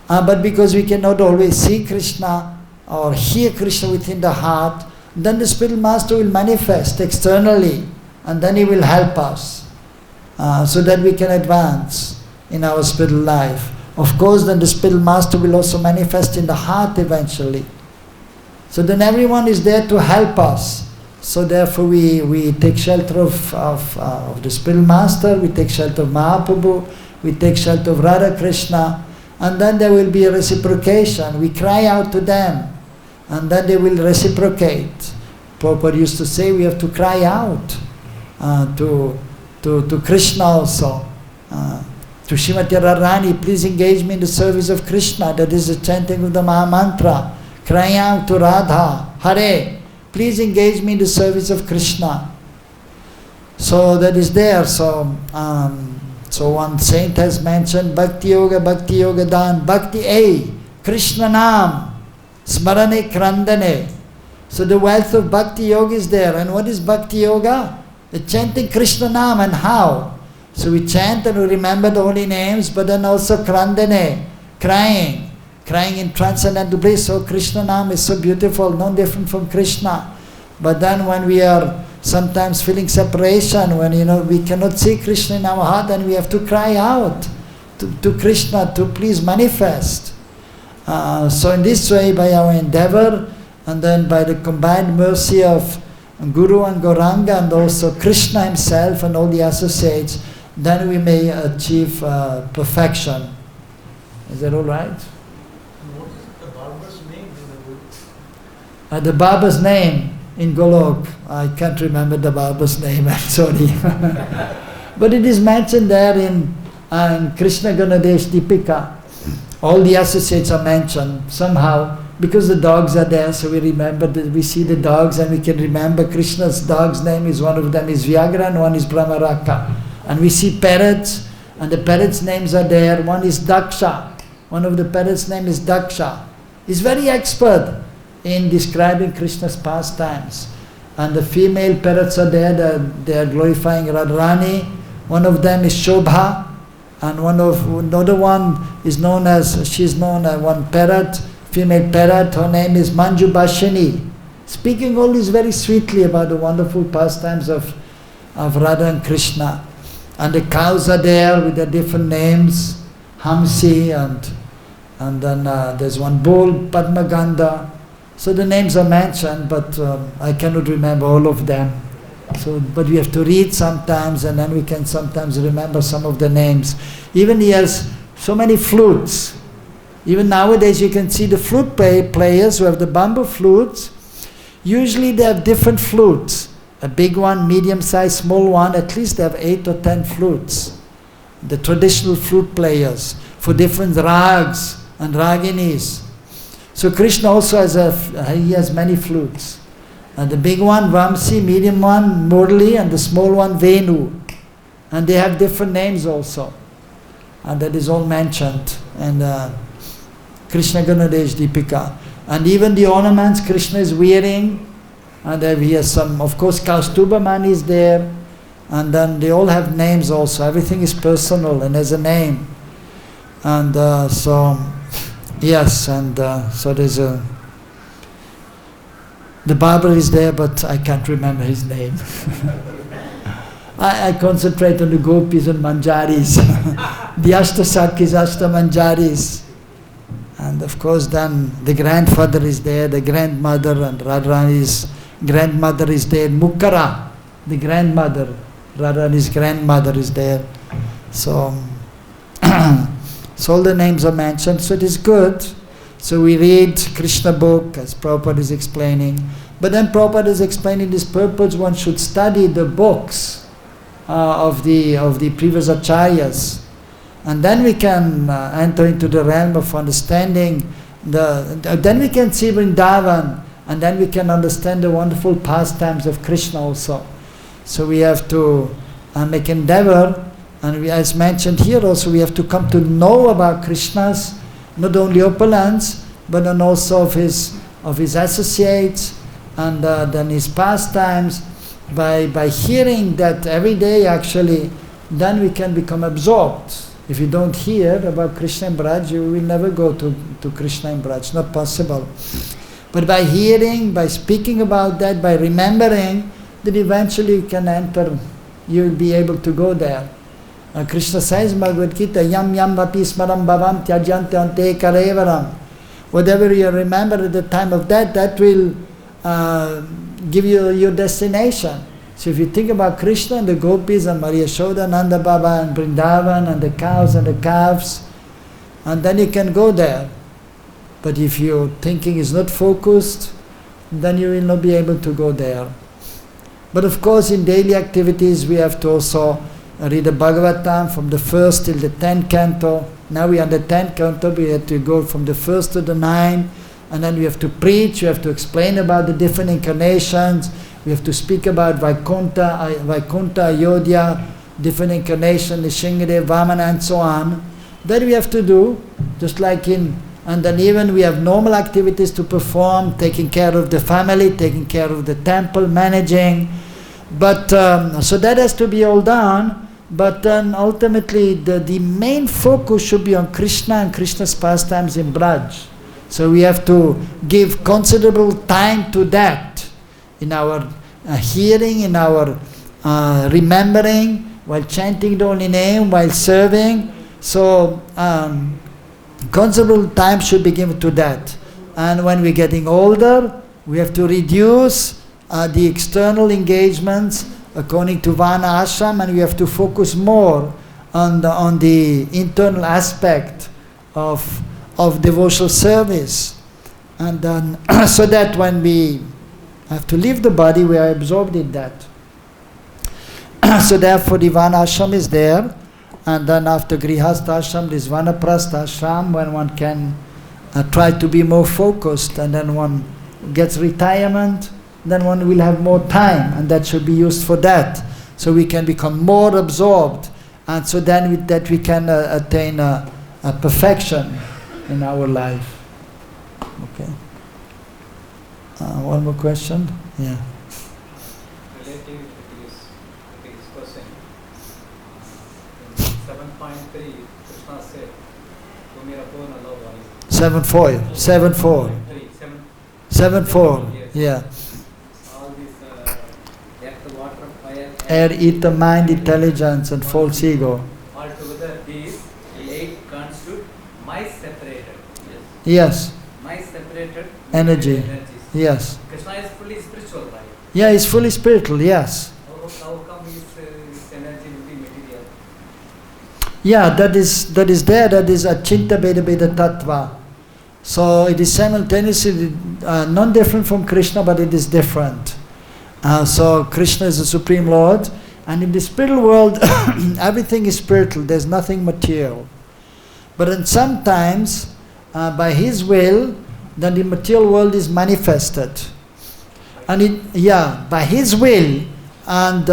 But because we cannot always see Krishna or hear Krishna within the heart, then the spiritual master will manifest externally, and then he will help us so that we can advance in our spiritual life. Of course, then the spiritual master will also manifest in the heart eventually. So then everyone is there to help us. So therefore we take shelter of the spiritual master, we take shelter of Mahaprabhu, we take shelter of Radha Krishna, and then there will be a reciprocation. We cry out to them, and then they will reciprocate. Prabhupada used to say we have to cry out to Krishna also. To Srimati Radharani, please engage me in the service of Krishna. That is the chanting of the Maha Mantra. Crying out to Radha, Hare, please engage me in the service of Krishna. So that is there. So one saint has mentioned bhakti-yoga, bhakti-yoga dan, bhakti-a, Krishna nam, smarane krandane. So the wealth of bhakti-yoga is there. And what is bhakti-yoga? The chanting Krishna nam. And how? So we chant and we remember the holy names, but then also krandane, crying in transcendental bliss. So Krishna Nam is so beautiful, no different from Krishna. But then when we are sometimes feeling separation, when we cannot see Krishna in our heart, then we have to cry out to Krishna to please manifest. So in this way, by our endeavor, and then by the combined mercy of Guru and Gauranga, and also Krishna himself and all the associates, then we may achieve perfection. Is that all right? The Baba's name in Golok, I can't remember the Baba's name, I'm sorry. But it is mentioned there in Krishna Ganadesh Dipika. All the associates are mentioned. Somehow because the dogs are there, so we remember that we see the dogs and we can remember Krishna's dog's name is, one of them is Vyagra and one is Brahmaraka. And we see parrots, and the parrots' names are there. One is Daksha. One of the parrots' name is Daksha. He's very expert in describing Krishna's pastimes. And the female parrots are there, they are glorifying Radharani. One of them is Shobha, and another one is known as, she's known as one parrot, female parrot, her name is Manju Bhashini, speaking all this very sweetly about the wonderful pastimes of Radha and Krishna. And the cows are there with their different names, Hamsi, and then there's one bull, Padmaganda. So the names are mentioned, but I cannot remember all of them. So, but we have to read sometimes, and then we can sometimes remember some of the names. Even he has so many flutes. Even nowadays you can see the flute players who have the bamboo flutes. Usually they have different flutes. A big one, medium-sized, small one, at least they have 8 or 10 flutes. The traditional flute players for different rags and raginis. So Krishna also has many flutes. And the big one, Vamsi, medium one, Murli, and the small one, Venu. And they have different names also. And that is all mentioned. And Krishna Ganadesh Deepika. And even the ornaments Krishna is wearing, and he has some, of course, Kaustuba Mani is there, and then they all have names also. Everything is personal and has a name. And so, yes, and so there's a, the barber is there, but I can't remember his name. I concentrate on the gopis and manjaris, the Ashtasakis, Ashtamanjaris. And of course then the grandfather is there, the grandmother, and Radharani's grandmother is there, Mukara, the grandmother, Radharani's grandmother is there. So, so all the names are mentioned, so it is good. So we read Krishna book, as Prabhupada is explaining. But then Prabhupada is explaining this purpose, one should study the books of the previous acharyas. And then we can enter into the realm of understanding, then we can see Vrindavan, and then we can understand the wonderful pastimes of Krishna also. So we have to make endeavor, and as mentioned here also, we have to come to know about Krishna's, not only opulence, but then also of his associates, and then his pastimes. By hearing that every day actually, then we can become absorbed. If you don't hear about Krishna and Braj, you will never go to Krishna and Braj, not possible. But by hearing, by speaking about that, by remembering, then eventually you can enter, you will be able to go there. Krishna says in Bhagavad-Gita, Yam yam vapi smaram bhavam tyajante ante karevaram. Whatever you remember at the time of death, that will give you your destination. So if you think about Krishna and the gopis and Maria Yashoda, Nanda Baba and Vrindavan and the cows and the calves, and then you can go there. But if your thinking is not focused, then you will not be able to go there. But of course in daily activities we have to also read the Bhagavatam from the 1st till the 10th canto. Now we are in the 10th canto, we have to go from the 1st to the 9th, and then we have to preach, we have to explain about the different incarnations, we have to speak about Vaikuntha, Ayodhya, different incarnations, Nrsimhadev, Vamana and so on. That we have to do, just like and then even we have normal activities to perform, taking care of the family, taking care of the temple, managing. But so that has to be all done. But then ultimately the main focus should be on Krishna and Krishna's pastimes in Braj. So we have to give considerable time to that in our hearing, in our remembering, while chanting the holy name, while serving. So considerable time should be given to that. And when we're getting older, we have to reduce the external engagements according to Vana Ashram, and we have to focus more on the internal aspect of devotional service. And then so that when we have to leave the body, we are absorbed in that. So therefore the Vana Ashram is there, and then after Grihastha Ashram, this Vanaprastha Ashram, when one can try to be more focused, and then one gets retirement, then one will have more time, and that should be used for that. So we can become more absorbed, and so then with that we can attain a perfection in our life. Okay. One more question? Yeah. Related to this question, in 7.3, Krishna said, "Tumira love." 7.4. 7.4. 7.4. Yeah. All this earth, water, fire, Air, ether, mind, intelligence, and false ego. altogether these 8 constitute my separated. Yes. My separated Energy. energies. Yes. Krishna is fully spiritual, right? Yeah, it's fully spiritual, yes. How come his energy will be material? Yeah, that is there, that is Achinta Beda Beda Tattva. So it is simultaneously non-different from Krishna, but it is different. So Krishna is the Supreme Lord, and in the spiritual world, everything is spiritual, there's nothing material. But then sometimes, by His will, then the material world is manifested. And by His will, and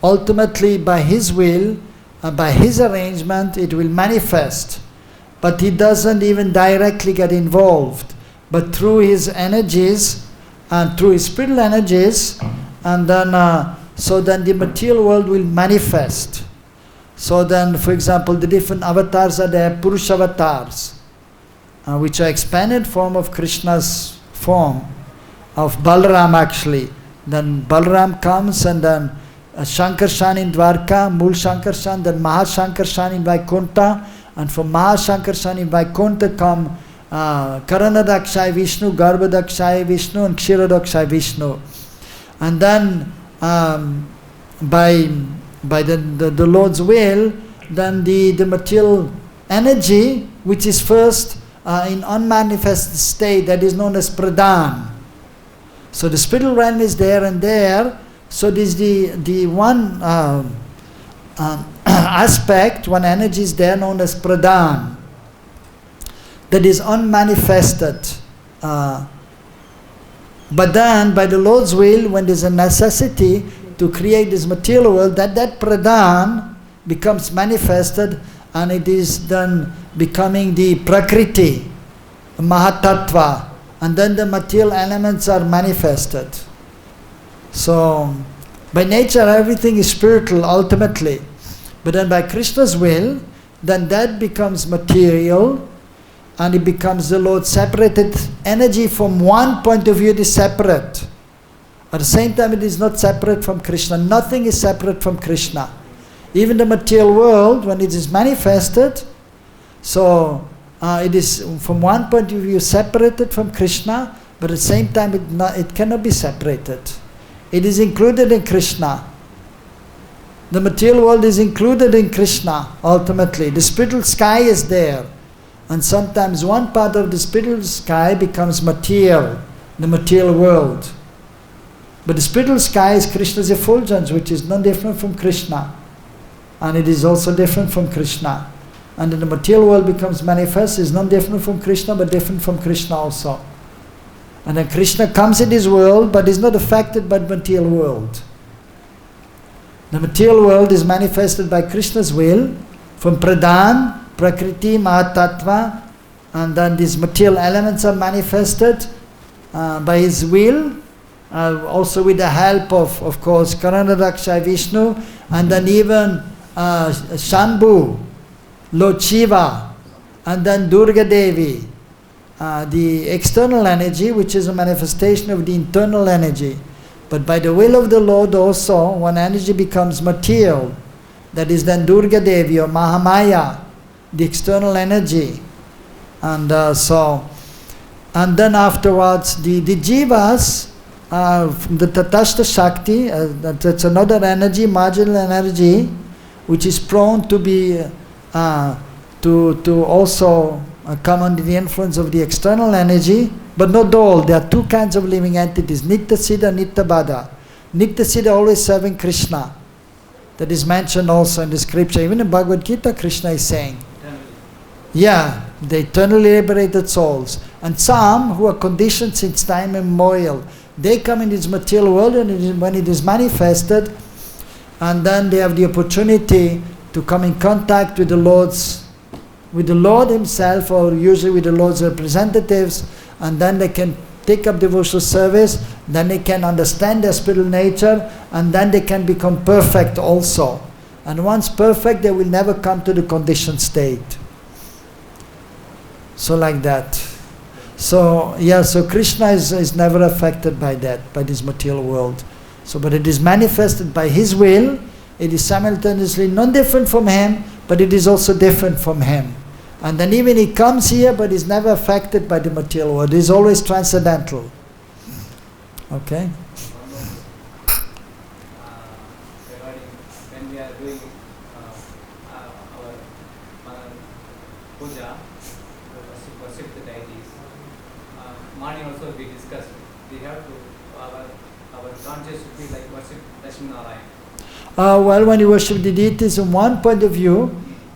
ultimately by His will, by His arrangement, it will manifest. But He doesn't even directly get involved, but through His energies and through His spiritual energies, and then so then the material world will manifest. So then, for example, the different avatars are there, Purusha avatars, which are expanded form of Krishna's form, of Balaram actually. Then Balaram comes, and then Shankarshan in Dwarka, Mul Shankarshan, then Mahashankarshan in Vaikuntha, and from Mahashankarshan in Vaikuntha come Karanadakshay Vishnu, Garbhadakshay Vishnu, and Kshirodakshay Vishnu. And then by the Lord's will, then the material energy, which is first in unmanifested state, that is known as Pradhan. So the spiritual realm is there and there. So this is the one aspect, one energy is there known as Pradhan, that is unmanifested. But then by the Lord's will, when there's a necessity to create this material world, that Pradhan becomes manifested, and it is then becoming the Prakriti, Mahatattva, and then the material elements are manifested. So, by nature everything is spiritual ultimately, but then by Krishna's will, then that becomes material, and it becomes the Lord's separated energy. From one point of view it is separate. At the same time it is not separate from Krishna. Nothing is separate from Krishna. Even the material world, when it is manifested, so it is from one point of view separated from Krishna, but at the same time it cannot be separated. It is included in Krishna. The material world is included in Krishna ultimately. The spiritual sky is there. And sometimes one part of the spiritual sky becomes material, the material world. But the spiritual sky is Krishna's effulgence, which is not different from Krishna. And it is also different from Krishna. And then the material world becomes manifest, is not different from Krishna, but different from Krishna also. And then Krishna comes in this world, but is not affected by the material world. The material world is manifested by Krishna's will, from Pradhan, Prakriti, Mahatattva, and then these material elements are manifested by His will, also with the help of course, Karanadakshay Vishnu, and then even Shambhu, Lord Shiva, and then Durga Devi, the external energy, which is a manifestation of the internal energy. But by the will of the Lord also, one energy becomes material, that is then Durga Devi or Mahamaya, the external energy. And and then afterwards the jivas, the Tatastha Shakti, that's another energy, marginal energy, which is prone to be to also come under the influence of the external energy, but not all. There are two kinds of living entities, Nitya Siddha, Nitya Baddha. Nitya Siddha always serving Krishna. That is mentioned also in the scripture. Even in Bhagavad-Gita, Krishna is saying. Yeah, the eternally liberated souls. And some who are conditioned since time immemorial, they come in this material world, and when it is manifested, and then they have the opportunity to come in contact with the Lord Himself, or usually with the Lord's representatives, and then they can take up devotional service, then they can understand their spiritual nature, and then they can become perfect also. And once perfect, they will never come to the conditioned state. So like that. So Krishna is never affected by that, by this material world. So, but it is manifested by His will. It is simultaneously not different from Him, but it is also different from Him. And then even He comes here, but is never affected by the material world. It is always transcendental. Okay? Regarding when we are doing our puja, worship the deities, morning also we discussed, we have to, our conscious should be like worship Lakshmi Narayan. Well, when you worship the deities, from one point of view,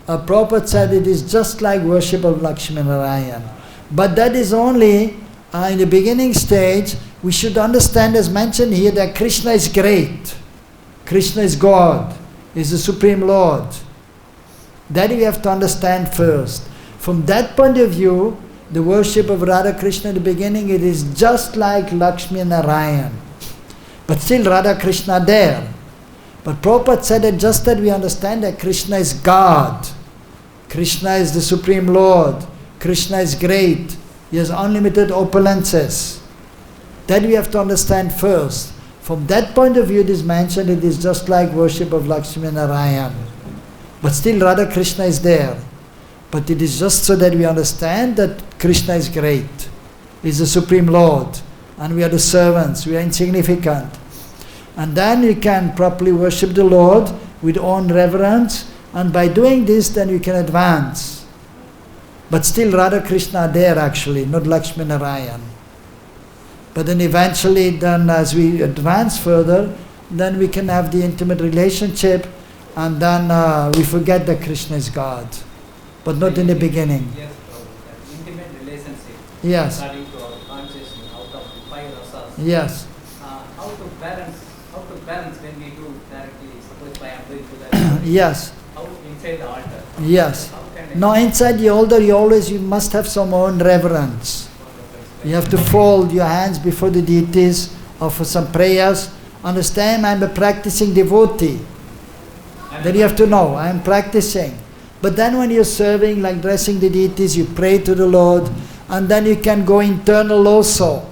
Prabhupada said it is just like worship of Lakshmi Narayan. But that is only in the beginning stage. We should understand, as mentioned here, that Krishna is great. Krishna is God, is the Supreme Lord. That we have to understand first. From that point of view, the worship of Radha Krishna in the beginning, it is just like Lakshmi Narayan. But still Radha Krishna there. But Prabhupada said that just that we understand that Krishna is God. Krishna is the Supreme Lord. Krishna is great. He has unlimited opulences. That we have to understand first. From that point of view, it is mentioned it is just like worship of Lakshmi Narayan. But still Radha Krishna is there. But it is just so that we understand that Krishna is great. He is the Supreme Lord. And we are the servants. We are insignificant. And then we can properly worship the Lord with own reverence. And by doing this, then we can advance. But still Radha Krishna are there actually, not Lakshmi Narayan. But then eventually, then as we advance further, then we can have the intimate relationship, and then we forget that Krishna is God. But not in the beginning. Yes, that intimate relationship. Yes. According to our consciousness, out of the 5 rasas. Yes. How to balance when we do directly, suppose I am doing to that. Yes. How inside the altar. Yes. How can I No, inside the altar you must have some own reverence. You have to fold your hands before the deities, offer some prayers. Understand, I am a practicing devotee. Then you have to know, I am practicing. But then when you're serving, like dressing the deities, you pray to the Lord, and then you can go internal also.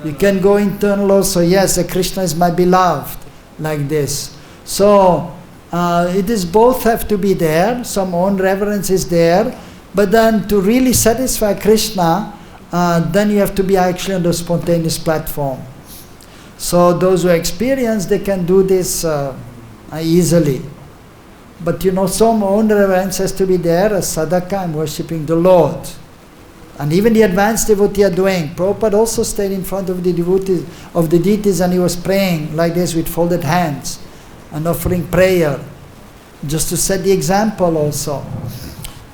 You can go internal also. Yes, Krishna is my beloved, like this. So, it is both have to be there, some own reverence is there, but then to really satisfy Krishna, then you have to be actually on the spontaneous platform. So those who experience, they can do this easily. But some own reverence has to be there. As sadhaka, I'm worshipping the Lord. And even the advanced devotee are doing. Prabhupada also stayed in front of the devotees, of the deities, and he was praying like this with folded hands and offering prayer, just to set the example also.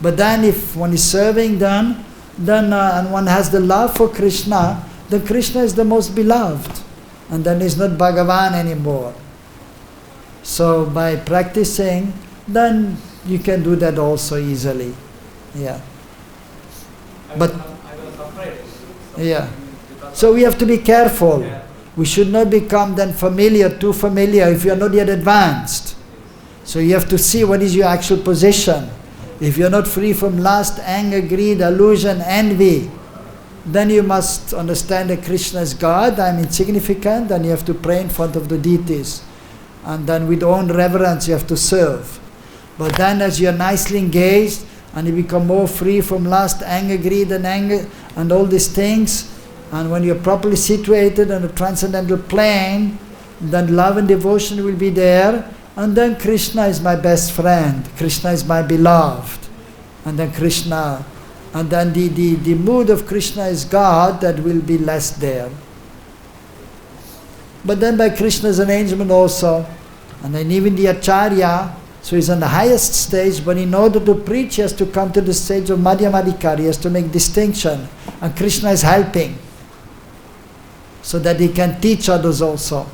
But then if one is serving then and one has the love for Krishna, then Krishna is the most beloved. And then he's not Bhagavan anymore. So by practicing, then you can do that also easily. Yeah. But I was afraid. yeah. So we have to be careful. We should not become then too familiar if you are not yet advanced. So you have to see what is your actual position. If you are not free from lust, anger, greed, illusion, envy, then you must understand that Krishna is God, I am insignificant, and you have to pray in front of the deities. And then with own reverence you have to serve. But then as you are nicely engaged, and you become more free from lust, anger, greed, and all these things, and when you are properly situated on the transcendental plane, then love and devotion will be there, and then Krishna is my best friend, Krishna is my beloved, and then Krishna, and then the mood of Krishna is God, that will be less there. But then by Krishna's arrangement also, and then even the Acharya, So he's on the highest stage, but in order to preach, he has to come to the stage of Madhyamadikari. He has to make distinction. And Krishna is helping, so that he can teach others also.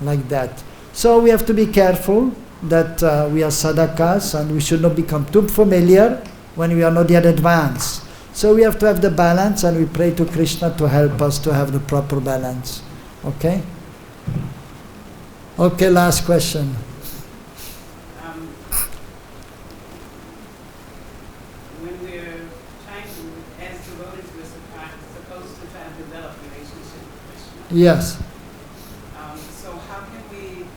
Like that. So we have to be careful that we are sadhakas, and we should not become too familiar when we are not yet advanced. So we have to have the balance, and we pray to Krishna to help us to have the proper balance. Okay? Okay, last question. When we're trying to, as devotees, we're supposed to try to develop relationship with Krishna. Yes. So how can we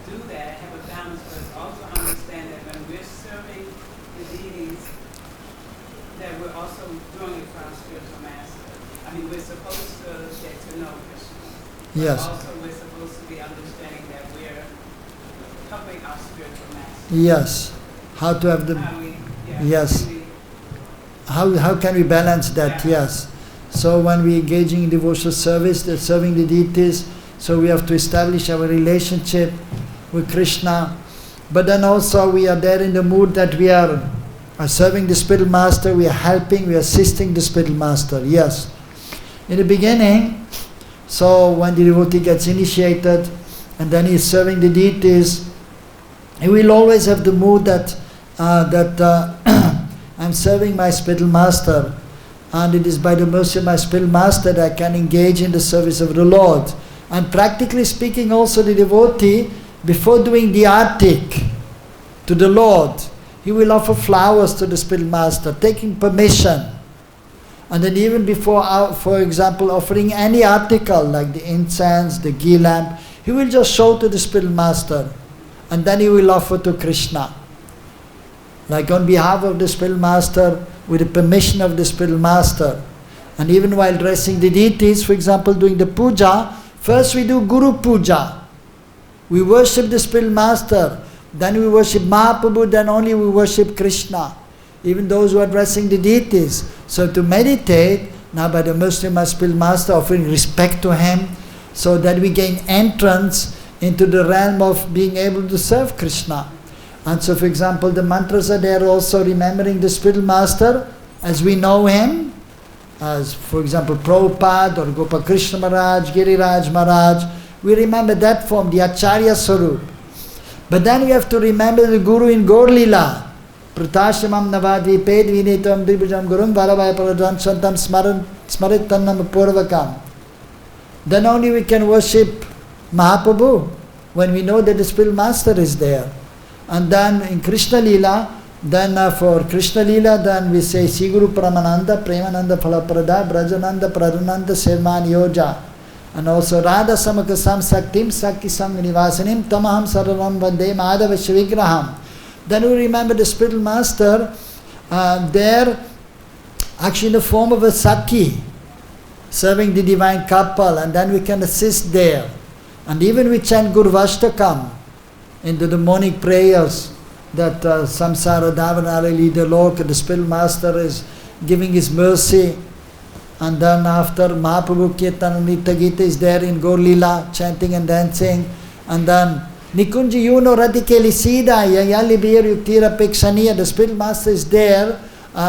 do that, have a balance, but also understand that when we're serving the deities, that we're also doing it for our spiritual master? I mean, we're supposed to get to know Krishna. Yes. But also we're supposed to be understanding that we're helping our spiritual master. Yes. How to have the... Yes. How can we balance that? Yeah. Yes. So when we engaging in devotional service, serving the deities, so we have to establish our relationship with Krishna. But then also we are there in the mood that we are serving the spiritual master, we are helping, we are assisting the spiritual master. Yes. In the beginning, so when the devotee gets initiated and then he is serving the deities, he will always have the mood that I'm serving my spiritual master, and it is by the mercy of my spiritual master that I can engage in the service of the Lord. And practically speaking, also the devotee, before doing the artik to the Lord, he will offer flowers to the spiritual master, taking permission. And then even before, for example, offering any article like the incense, the ghee lamp, he will just show to the spiritual master, and then he will offer to Krishna. Like on behalf of the spiritual master, with the permission of the spiritual master. And even while dressing the deities, for example, doing the puja, first we do Guru Puja. We worship the spiritual master, then we worship Mahaprabhu, then only we worship Krishna. Even those who are dressing the deities. So to meditate, now by the mercy of my spiritual master, offering respect to him, so that we gain entrance into the realm of being able to serve Krishna. And so, for example, the mantras are there also remembering the spiritual master as we know him, as for example Prabhupada or Gopal Krishna Maharaj, Giriraj Maharaj. We remember that form, the Acharya Sarup. But then we have to remember the Guru in Gaur Lila. Pratashamam Navadvi Ped Vinitam Dibujam Gurum Varavaya Paradhan Santam Smaritannam Purvakam. Then only we can worship Mahaprabhu, when we know that the spiritual master is there. And then in Krishna Lila, then for Krishna Lila, then we say Siguru Pramananda, Premananda Phalaprada, Brajananda Pradhananda Sirman Yoja. And also Radha Samakasam Saktim Sakisam Nivasanim Tamaham Sararam Vande Madhava Shivigraham. Then we remember the spiritual master there, actually in the form of a Sakhi, serving the divine couple, and then we can assist there. And even we chant Gurvashtakam into the morning prayers, that Samsara Davanara Leader Loka, the spiritual master is giving his mercy. And then after Mahaprabhu Kirtan Nitya Gita is there in Gaur Lila, chanting and dancing. And then Nikunji Yuno Radikeli Sida Yayali Bir Yuktira Pekshaniya, the spiritual master is there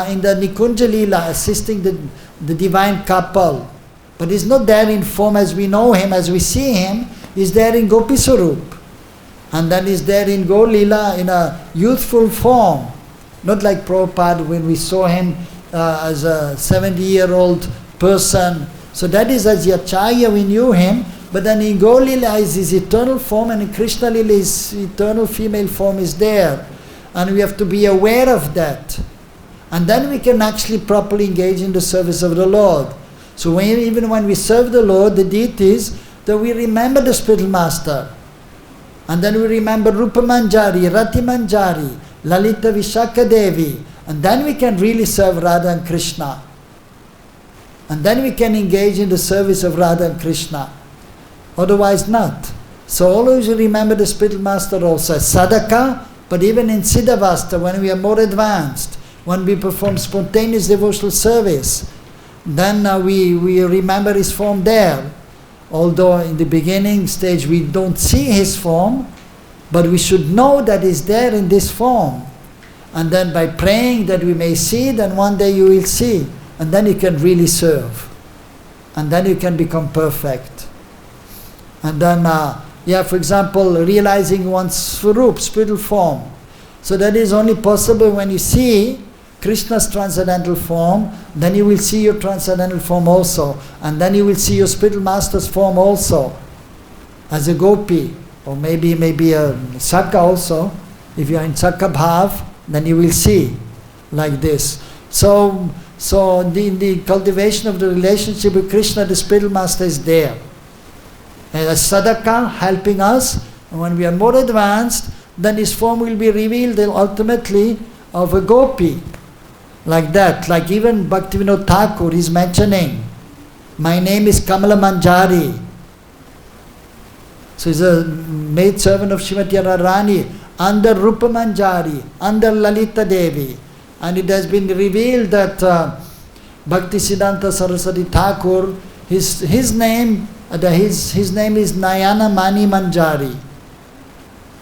in the Nikunja Lila, assisting the divine couple. But he's not there in form as we know him, as we see him. He's there in Gopi Sarup. And then he's there in Gaur Lila in a youthful form. Not like Prabhupada when we saw him as a 70-year-old person. So that is as Acharya we knew him. But then in Gaur Lila is his eternal form, and in Krishna Lila his eternal female form is there. And we have to be aware of that. And then we can actually properly engage in the service of the Lord. So even when we serve the Lord, the deities, then we remember the spiritual master. And then we remember Rupa Manjari, Rati Manjari, Lalita Vishaka Devi. And then we can really serve Radha and Krishna. And then we can engage in the service of Radha and Krishna. Otherwise not. So always remember the spiritual master also as sadhaka, but even in Siddhavasta, when we are more advanced, when we perform spontaneous devotional service, then we remember his form there. Although in the beginning stage we don't see his form, But we should know that it's there in this form. And then by praying that we may see, then one day you will see. And then you can really serve. And then you can become perfect. And then, for example, realizing one's swarup, spiritual form. So that is only possible when you see Krishna's transcendental form, then you will see your transcendental form also. And then you will see your spiritual master's form also. As a gopi, or maybe a Sakha also. If you are in Sakha Bhav, then you will see like this. So the cultivation of the relationship with Krishna, the spiritual master, is there. And as sadhaka, helping us, and when we are more advanced, then his form will be revealed ultimately of a gopi. Like that, like even Bhaktivinoda Thakur is mentioning, my name is Kamala Manjari. So he's a maid servant of Srimati Radharani under Rupa Manjari, under Lalita Devi. And it has been revealed that Bhaktisiddhanta Saraswati Thakur, his name is Nayana Mani Manjari.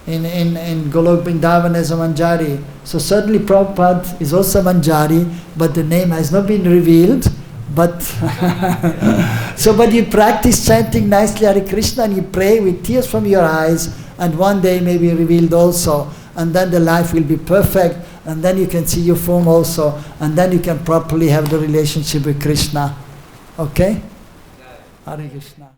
In Golok Vrindavan as a Manjari. So certainly Prabhupada is also Manjari, but the name has not been revealed. But but you practice chanting nicely Hare Krishna and you pray with tears from your eyes, and one day may be revealed also, and then the life will be perfect, and then you can see your form also, and then you can properly have the relationship with Krishna. Okay? Hare Krishna.